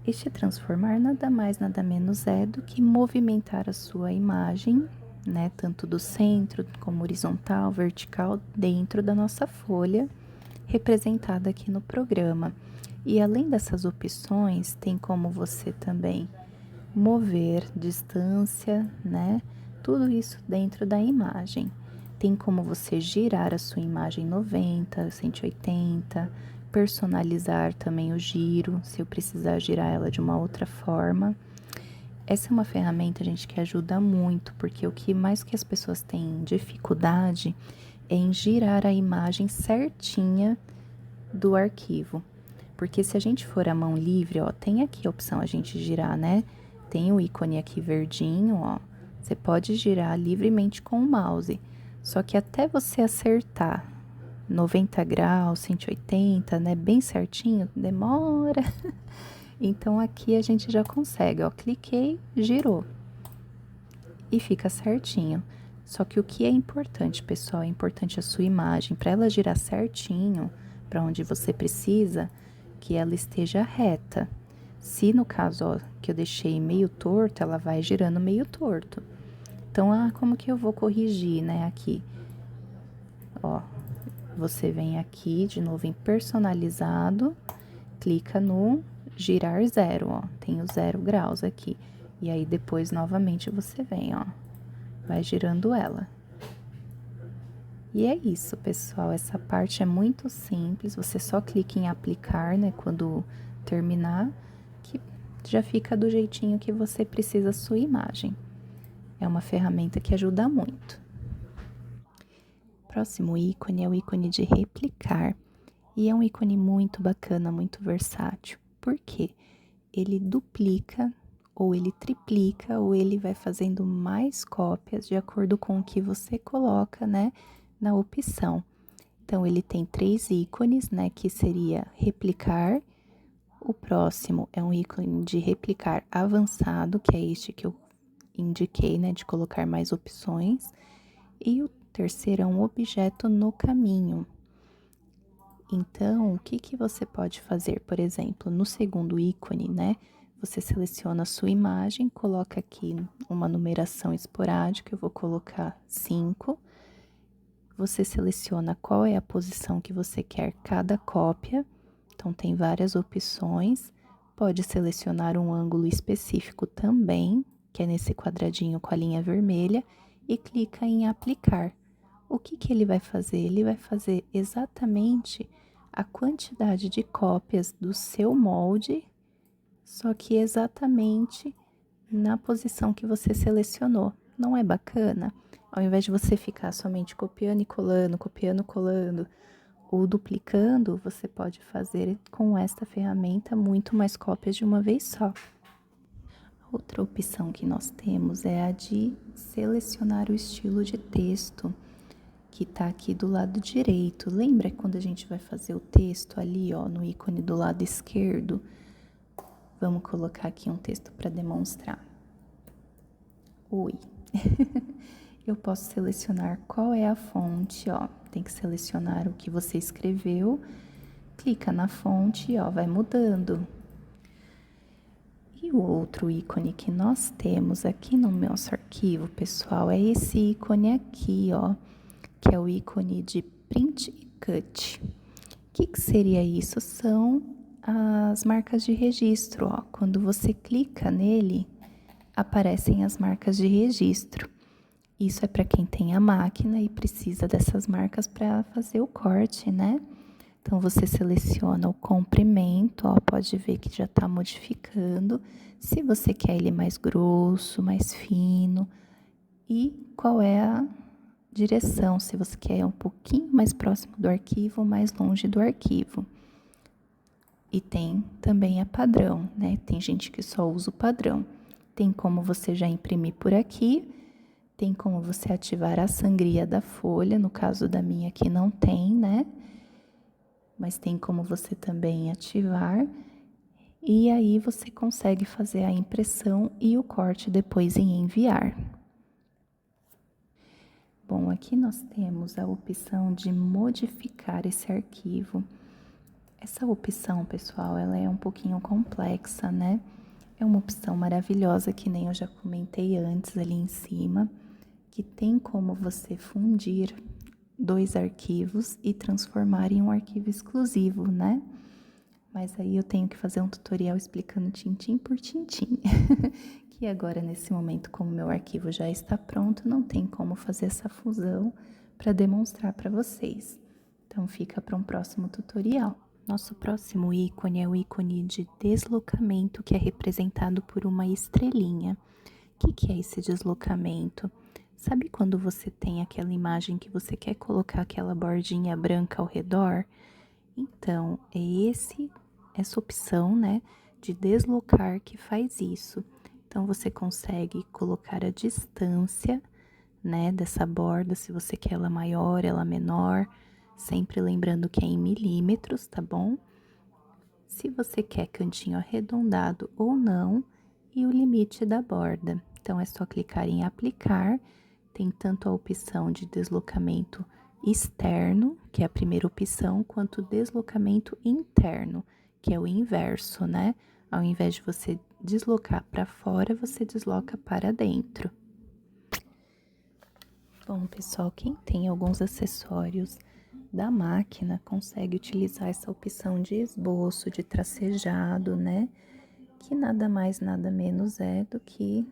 Este transformar nada mais, nada menos é do que movimentar a sua imagem, né? Tanto do centro como horizontal, vertical, dentro da nossa folha, representada aqui no programa. E além dessas opções, tem como você também mover distância, né? Tudo isso dentro da imagem. Tem como você girar a sua imagem 90, 180, personalizar também o giro, se eu precisar girar ela de uma outra forma. Essa é uma ferramenta, gente, que ajuda muito, porque o que mais que as pessoas têm dificuldade é em girar a imagem certinha do arquivo. Porque se a gente for à mão livre, ó, tem aqui a opção a gente girar, né? Tem o ícone aqui verdinho, ó. Você pode girar livremente com o mouse. Só que até você acertar 90 graus, 180, né? Bem certinho, demora. Então aqui a gente já consegue, ó. Cliquei, girou. E fica certinho. Só que o que é importante, pessoal, é importante a sua imagem. Para ela girar certinho, para onde você precisa, que ela esteja reta. Se no caso, ó, que eu deixei meio torto, ela vai girando meio torto. Então, como que eu vou corrigir, né, aqui? Ó, você vem aqui de novo em personalizado, clica no girar 0, ó, tem o 0 graus aqui. E aí depois novamente você vem, ó, vai girando ela. E é isso, pessoal, essa parte é muito simples, você só clica em aplicar, né, quando terminar, que já fica do jeitinho que você precisa a sua imagem. É uma ferramenta que ajuda muito. Próximo ícone é o ícone de replicar, e é um ícone muito bacana, muito versátil. Por quê? Ele duplica, ou ele triplica, ou ele vai fazendo mais cópias de acordo com o que você coloca, né, na opção. Então, ele tem 3 ícones, né, que seria replicar. O próximo é um ícone de replicar avançado, que é este que eu indiquei, né, de colocar mais opções. E o terceiro é um objeto no caminho. Então, o que que você pode fazer? Por exemplo, no segundo ícone, né, você seleciona a sua imagem, coloca aqui uma numeração esporádica, eu vou colocar 5. Você seleciona qual é a posição que você quer cada cópia. Então, tem várias opções. Pode selecionar um ângulo específico também, que é nesse quadradinho com a linha vermelha, e clica em aplicar. O que que ele vai fazer? Ele vai fazer exatamente a quantidade de cópias do seu molde, só que exatamente na posição que você selecionou. Não é bacana? Ao invés de você ficar somente copiando e colando, ou duplicando, você pode fazer com esta ferramenta muito mais cópias de uma vez só. Outra opção que nós temos é a de selecionar o estilo de texto, que tá aqui do lado direito. Lembra quando a gente vai fazer o texto ali, ó, no ícone do lado esquerdo? Vamos colocar aqui um texto para demonstrar. Oi. Eu posso selecionar qual é a fonte, ó. Tem que selecionar o que você escreveu. Clica na fonte, ó, vai mudando. E o outro ícone que nós temos aqui no nosso arquivo, pessoal, é esse ícone aqui, ó, que é o ícone de print e cut. O que seria isso? São as marcas de registro, ó. Quando você clica nele, aparecem as marcas de registro. Isso é para quem tem a máquina e precisa dessas marcas para fazer o corte, né? Então, você seleciona o comprimento, ó, pode ver que já está modificando. Se você quer ele mais grosso, mais fino, e qual é a direção, se você quer um pouquinho mais próximo do arquivo ou mais longe do arquivo. E tem também a padrão, né? Tem gente que só usa o padrão. Tem como você já imprimir por aqui, tem como você ativar a sangria da folha, no caso da minha aqui não tem, né? Mas tem como você também ativar, e aí você consegue fazer a impressão e o corte depois em enviar. Bom, aqui nós temos a opção de modificar esse arquivo. Essa opção, pessoal, ela é um pouquinho complexa, né? É uma opção maravilhosa, que nem eu já comentei antes ali em cima, que tem como você fundir 2 arquivos e transformar em um arquivo exclusivo, né? Mas aí eu tenho que fazer um tutorial explicando tintim por tintim. Que agora, nesse momento, como meu arquivo já está pronto, não tem como fazer essa fusão para demonstrar para vocês. Então, fica para um próximo tutorial. Nosso próximo ícone é o ícone de deslocamento, que é representado por uma estrelinha. O que é esse deslocamento? Sabe quando você tem aquela imagem que você quer colocar aquela bordinha branca ao redor? Então, essa opção, né, de deslocar que faz isso. Então, você consegue colocar a distância, né, dessa borda, se você quer ela maior, ela menor, sempre lembrando que é em milímetros, tá bom? Se você quer cantinho arredondado ou não, e o limite da borda. Então, é só clicar em aplicar, tem tanto a opção de deslocamento externo, que é a primeira opção, quanto deslocamento interno, que é o inverso, né? Ao invés de você deslocar para fora, você desloca para dentro. Bom, pessoal, quem tem alguns acessórios da máquina consegue utilizar essa opção de esboço, de tracejado, né? Que nada mais, nada menos é do que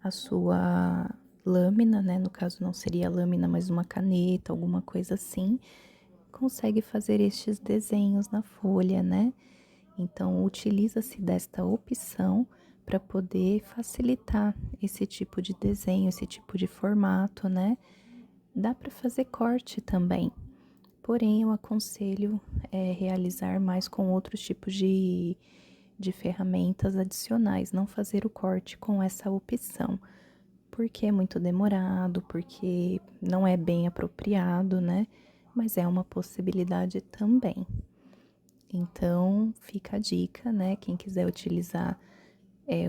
a sua lâmina, né? No caso, não seria lâmina, mas uma caneta, alguma coisa assim. Consegue fazer estes desenhos na folha, né? Então, utiliza-se desta opção para poder facilitar esse tipo de desenho, esse tipo de formato, né? Dá para fazer corte também, porém eu aconselho realizar mais com outros tipos de ferramentas adicionais, não fazer o corte com essa opção, porque é muito demorado, porque não é bem apropriado, né? Mas é uma possibilidade também. Então, fica a dica, né? Quem quiser utilizar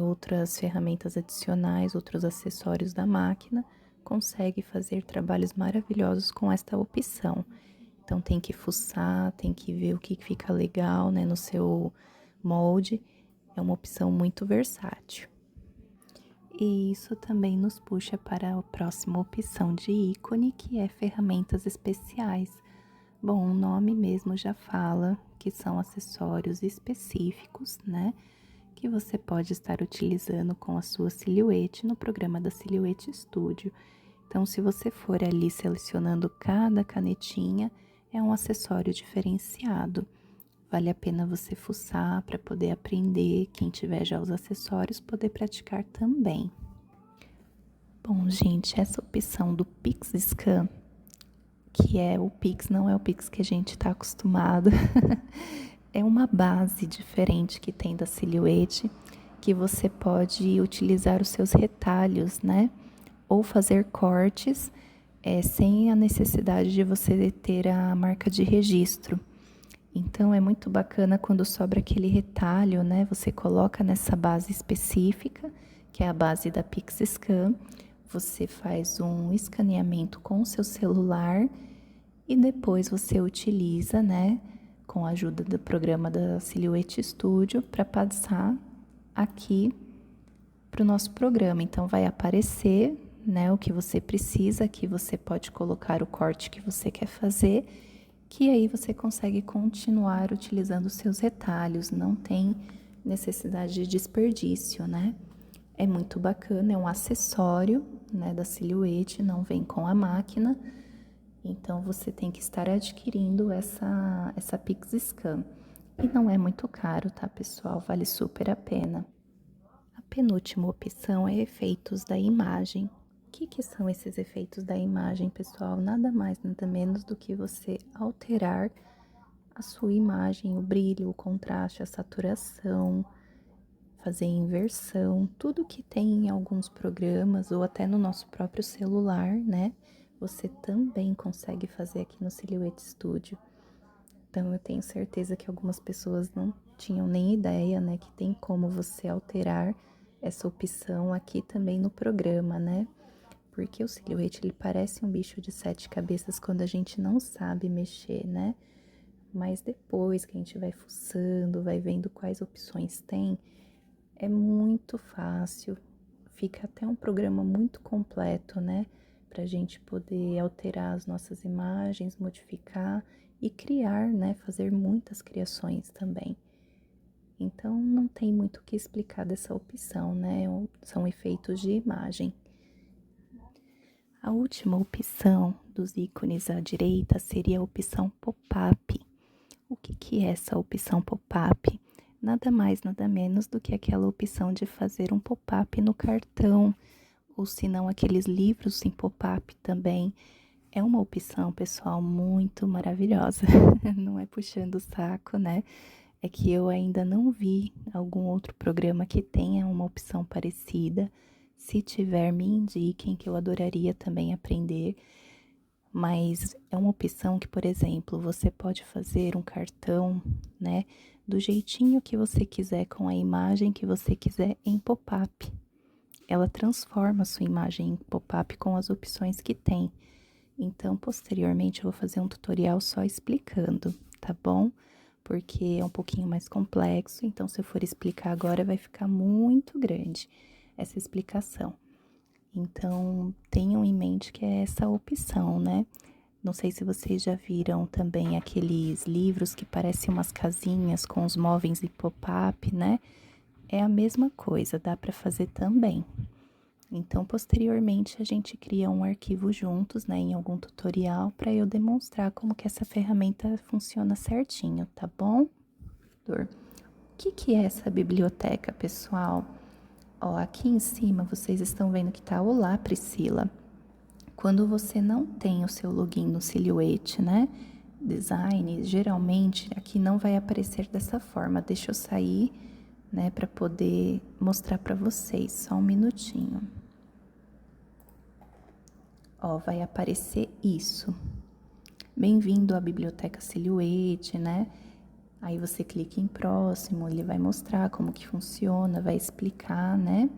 outras ferramentas adicionais, outros acessórios da máquina, consegue fazer trabalhos maravilhosos com esta opção. Então, tem que fuçar, tem que ver o que fica legal, né, no seu molde. É uma opção muito versátil. E isso também nos puxa para a próxima opção de ícone, que é ferramentas especiais. Bom, o nome mesmo já fala que são acessórios específicos, né? Que você pode estar utilizando com a sua silhuete no programa da Silhouette Studio. Então, se você for ali selecionando cada canetinha, é um acessório diferenciado. Vale a pena você fuçar para poder aprender, quem tiver já os acessórios, poder praticar também. Bom, gente, essa opção do Pix Scan, que é o Pix, não é o Pix que a gente está acostumado, é uma base diferente que tem da Silhouette, que você pode utilizar os seus retalhos, né? Ou fazer cortes sem a necessidade de você ter a marca de registro. Então, é muito bacana quando sobra aquele retalho, né? Você coloca nessa base específica, que é a base da PixScan, você faz um escaneamento com o seu celular e depois você utiliza, né, com a ajuda do programa da Silhouette Studio, para passar aqui para o nosso programa. Então, vai aparecer, né, o que você precisa, aqui você pode colocar o corte que você quer fazer, que aí você consegue continuar utilizando os seus retalhos, não tem necessidade de desperdício, né? É muito bacana, é um acessório, né, da Silhouette, não vem com a máquina, então você tem que estar adquirindo essa PixScan. E não é muito caro, tá, pessoal? Vale super a pena. A penúltima opção é efeitos da imagem. O que são esses efeitos da imagem, pessoal? Nada mais, nada menos do que você alterar a sua imagem, o brilho, o contraste, a saturação, fazer inversão, tudo que tem em alguns programas ou até no nosso próprio celular, né? Você também consegue fazer aqui no Silhouette Studio. Então, eu tenho certeza que algumas pessoas não tinham nem ideia, né, que tem como você alterar essa opção aqui também no programa, né? Porque o Silhouette, ele parece um bicho de 7 cabeças quando a gente não sabe mexer, né? Mas depois que a gente vai fuçando, vai vendo quais opções tem, é muito fácil, fica até um programa muito completo, né? Pra gente poder alterar as nossas imagens, modificar e criar, né? Fazer muitas criações também. Então, não tem muito o que explicar dessa opção, né? São efeitos de imagem. A última opção dos ícones à direita seria a opção pop-up. O que é essa opção pop-up? Nada mais, nada menos do que aquela opção de fazer um pop-up no cartão, ou se não aqueles livros em pop-up também, É uma opção, pessoal, muito maravilhosa. Não é puxando o saco, né? É que eu ainda não vi algum outro programa que tenha uma opção parecida. Se tiver, me indiquem, que eu adoraria também aprender. Mas é uma opção que, por exemplo, você pode fazer um cartão, né, do jeitinho que você quiser, com a imagem que você quiser, em pop-up. Ela transforma a sua imagem em pop-up com as opções que tem. Então, posteriormente, eu vou fazer um tutorial só explicando, tá bom? Porque é um pouquinho mais complexo, então se eu for explicar agora vai ficar muito grande essa explicação. Então, tenham em mente que é essa opção, né? Não sei se vocês já viram também aqueles livros que parecem umas casinhas com os móveis e pop-up, né? É a mesma coisa, dá para fazer também. Então, posteriormente, a gente cria um arquivo juntos, né, em algum tutorial, para eu demonstrar como que essa ferramenta funciona certinho, tá bom? O que é essa biblioteca, pessoal? Ó, aqui em cima vocês estão vendo que tá Olá, Priscila. Quando você não tem o seu login no Silhouette, né, design, geralmente aqui não vai aparecer dessa forma. Deixa eu sair, né, para poder mostrar para vocês. Só um minutinho. Ó, vai aparecer isso. Bem-vindo à Biblioteca Silhouette, né? Aí você clica em próximo, ele vai mostrar como que funciona, vai explicar, né?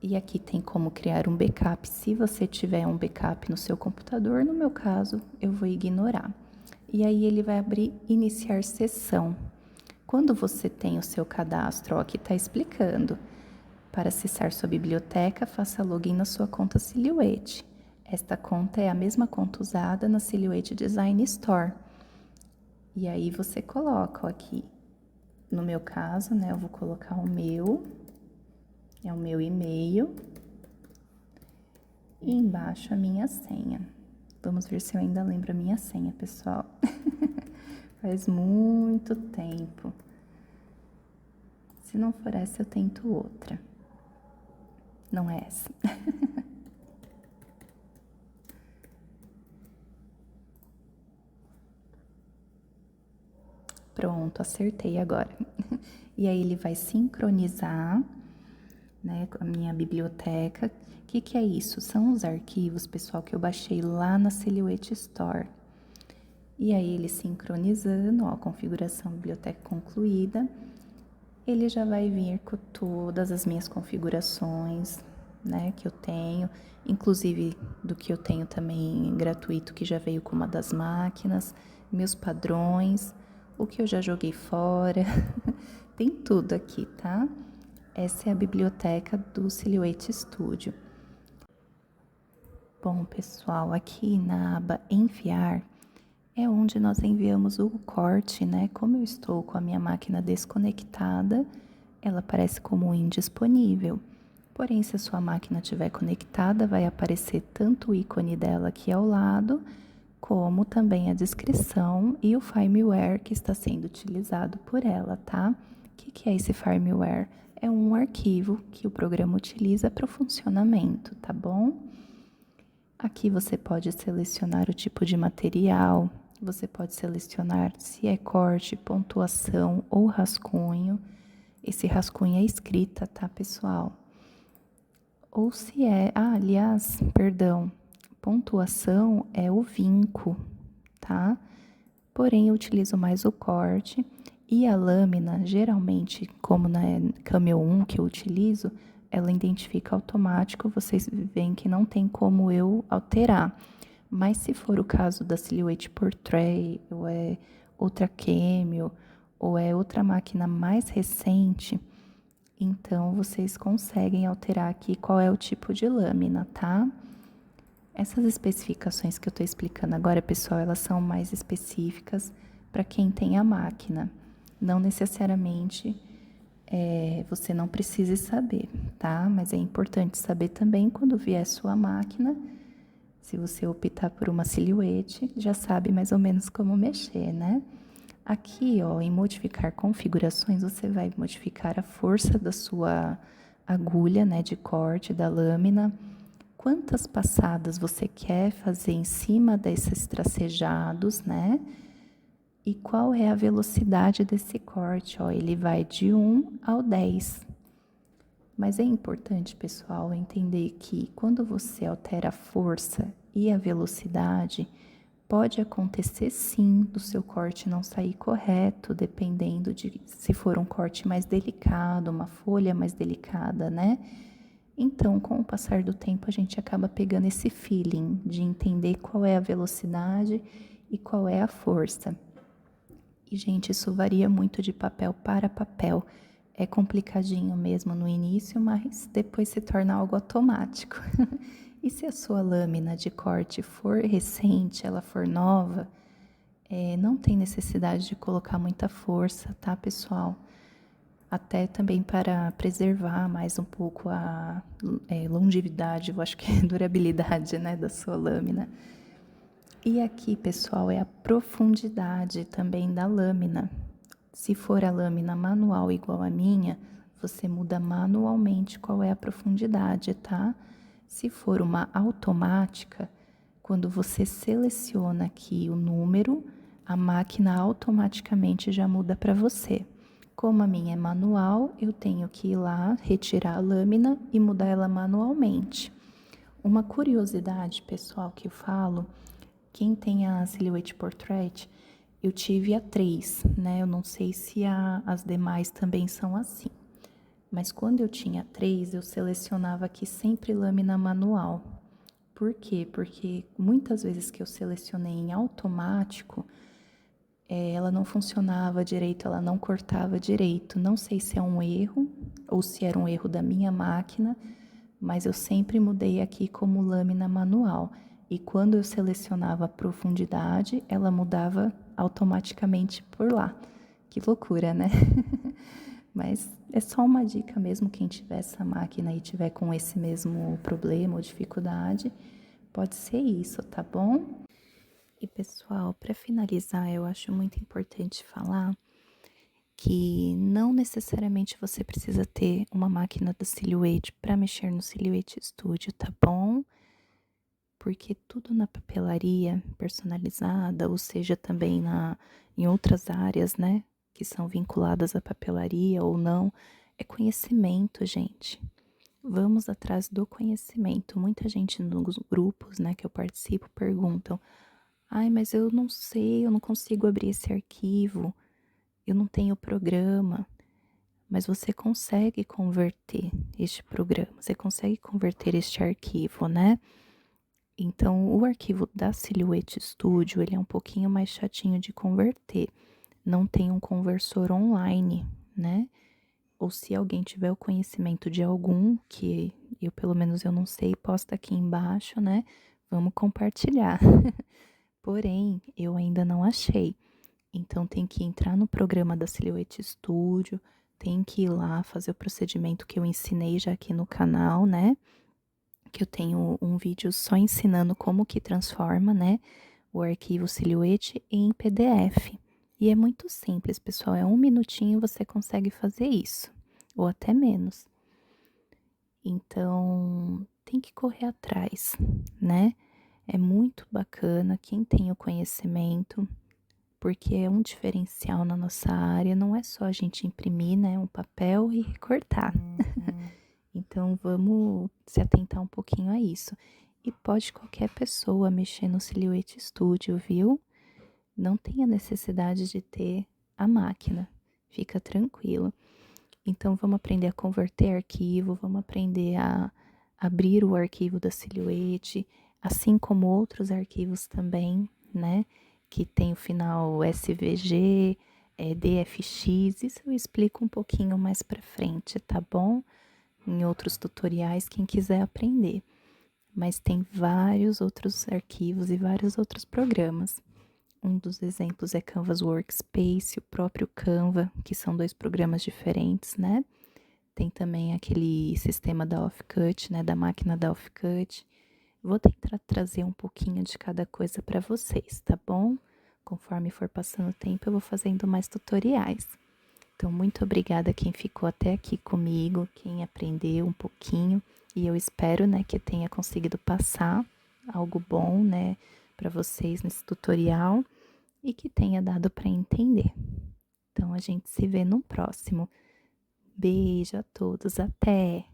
E aqui tem como criar um backup. Se você tiver um backup no seu computador, no meu caso, eu vou ignorar. E aí ele vai abrir iniciar sessão. Quando você tem o seu cadastro, ó, aqui está explicando. Para acessar sua biblioteca, faça login na sua conta Silhouette. Esta conta é a mesma conta usada na Silhouette Design Store. E aí você coloca, ó, aqui, no meu caso, né, eu vou colocar o meu, é o meu e-mail, e embaixo a minha senha. Vamos ver se eu ainda lembro a minha senha, pessoal. Faz muito tempo. Se não for essa, eu tento outra. Não é essa. Pronto, acertei agora. E aí ele vai sincronizar, né, com a minha biblioteca. O que é isso? São os arquivos, pessoal, que eu baixei lá na Silhouette Store. E aí ele sincronizando, ó, configuração biblioteca concluída, ele já vai vir com todas as minhas configurações, né, que eu tenho, inclusive do que eu tenho também gratuito, que já veio com uma das máquinas, meus padrões, o que eu já joguei fora, tem tudo aqui, tá? Essa é a biblioteca do Silhouette Studio. Bom, pessoal, aqui na aba Enviar é onde nós enviamos o corte, né? Como eu estou com a minha máquina desconectada, ela aparece como indisponível. Porém, se a sua máquina estiver conectada, vai aparecer tanto o ícone dela aqui ao lado, como também a descrição e o firmware que está sendo utilizado por ela, tá? O que é esse firmware? É um arquivo que o programa utiliza para o funcionamento, tá bom? Aqui você pode selecionar o tipo de material, você pode selecionar se é corte, pontuação ou rascunho. Esse rascunho é escrita, tá, pessoal? Ou se é, aliás, perdão, pontuação é o vinco, tá? Porém, eu utilizo mais o corte e a lâmina, geralmente, como na Camel 1 que eu utilizo, ela identifica automático, vocês veem que não tem como eu alterar. Mas se for o caso da Silhouette Portrait, ou é outra Camel, ou é outra máquina mais recente, então vocês conseguem alterar aqui qual é o tipo de lâmina, tá? Essas especificações que eu estou explicando agora, pessoal, elas são mais específicas para quem tem a máquina. Não necessariamente você não precise saber, tá? Mas é importante saber também quando vier sua máquina. Se você optar por uma Silhouette, já sabe mais ou menos como mexer, né? Aqui, ó, em modificar configurações, você vai modificar a força da sua agulha, né, de corte da lâmina, quantas passadas você quer fazer em cima desses tracejados, né? E qual é a velocidade desse corte? Ó, ele vai de 1 ao 10. Mas é importante, pessoal, entender que quando você altera a força e a velocidade, pode acontecer sim do seu corte não sair correto, dependendo de se for um corte mais delicado, uma folha mais delicada, né? Então, com o passar do tempo, a gente acaba pegando esse feeling de entender qual é a velocidade e qual é a força. E, gente, isso varia muito de papel para papel. É complicadinho mesmo no início, mas depois se torna algo automático. E se a sua lâmina de corte for recente, ela for nova, não tem necessidade de colocar muita força, tá, pessoal? Até também para preservar mais um pouco a longevidade, eu acho que é durabilidade, né, da sua lâmina. E aqui, pessoal, é a profundidade também da lâmina. Se for a lâmina manual igual a minha, você muda manualmente qual é a profundidade, tá? Se for uma automática, quando você seleciona aqui o número, a máquina automaticamente já muda para você. Como a minha é manual, eu tenho que ir lá, retirar a lâmina e mudar ela manualmente. Uma curiosidade, pessoal, que eu falo, quem tem a Silhouette Portrait, eu tive a 3, né? Eu não sei se as demais também são assim. Mas quando eu tinha 3, eu selecionava aqui sempre lâmina manual. Por quê? Porque muitas vezes que eu selecionei em automático, ela não funcionava direito, ela não cortava direito. Não sei se é um erro ou se era um erro da minha máquina, mas eu sempre mudei aqui como lâmina manual. E quando eu selecionava a profundidade, ela mudava automaticamente por lá. Que loucura, né? Mas é só uma dica mesmo, quem tiver essa máquina e tiver com esse mesmo problema ou dificuldade, pode ser isso, tá bom? E pessoal, para finalizar, eu acho muito importante falar que não necessariamente você precisa ter uma máquina da Silhouette para mexer no Silhouette Studio, tá bom? Porque tudo na papelaria personalizada, ou seja, também em outras áreas, né, que são vinculadas à papelaria ou não, é conhecimento, gente. Vamos atrás do conhecimento. Muita gente nos grupos, né, que eu participo perguntam: ai, mas eu não sei, eu não consigo abrir esse arquivo, eu não tenho programa. Mas você consegue converter este programa, você consegue converter este arquivo, né? Então, o arquivo da Silhouette Studio, ele é um pouquinho mais chatinho de converter. Não tem um conversor online, né? Ou se alguém tiver o conhecimento de algum, que eu pelo menos eu não sei, posta aqui embaixo, né? Vamos compartilhar. Porém, eu ainda não achei. Então tem que entrar no programa da Silhouette Studio, tem que ir lá fazer o procedimento que eu ensinei já aqui no canal, né? Que eu tenho um vídeo só ensinando como que transforma, né, o arquivo Silhouette em PDF. E é muito simples, pessoal, é 1 minutinho você consegue fazer isso, ou até menos. Então, tem que correr atrás, né? É muito bacana quem tem o conhecimento, porque é um diferencial na nossa área, não é só a gente imprimir, né, um papel e recortar. Então vamos se atentar um pouquinho a isso. E pode qualquer pessoa mexer no Silhouette Studio, viu? Não tem a necessidade de ter a máquina, fica tranquilo. Então vamos aprender a converter arquivo, vamos aprender a abrir o arquivo da Silhouette, assim como outros arquivos também, né? Que tem o final SVG, DFX, isso eu explico um pouquinho mais pra frente, tá bom? Em outros tutoriais, quem quiser aprender. Mas tem vários outros arquivos e vários outros programas. Um dos exemplos é Canvas Workspace, o próprio Canva, que são 2 programas diferentes, né? Tem também aquele sistema da Offcut, né? Da máquina da Offcut. Vou tentar trazer um pouquinho de cada coisa para vocês, tá bom? Conforme for passando o tempo, eu vou fazendo mais tutoriais. Então, muito obrigada a quem ficou até aqui comigo, quem aprendeu um pouquinho. E eu espero, né, que eu tenha conseguido passar algo bom, né, para vocês nesse tutorial e que tenha dado para entender. Então a gente se vê no próximo. Beijo a todos, até!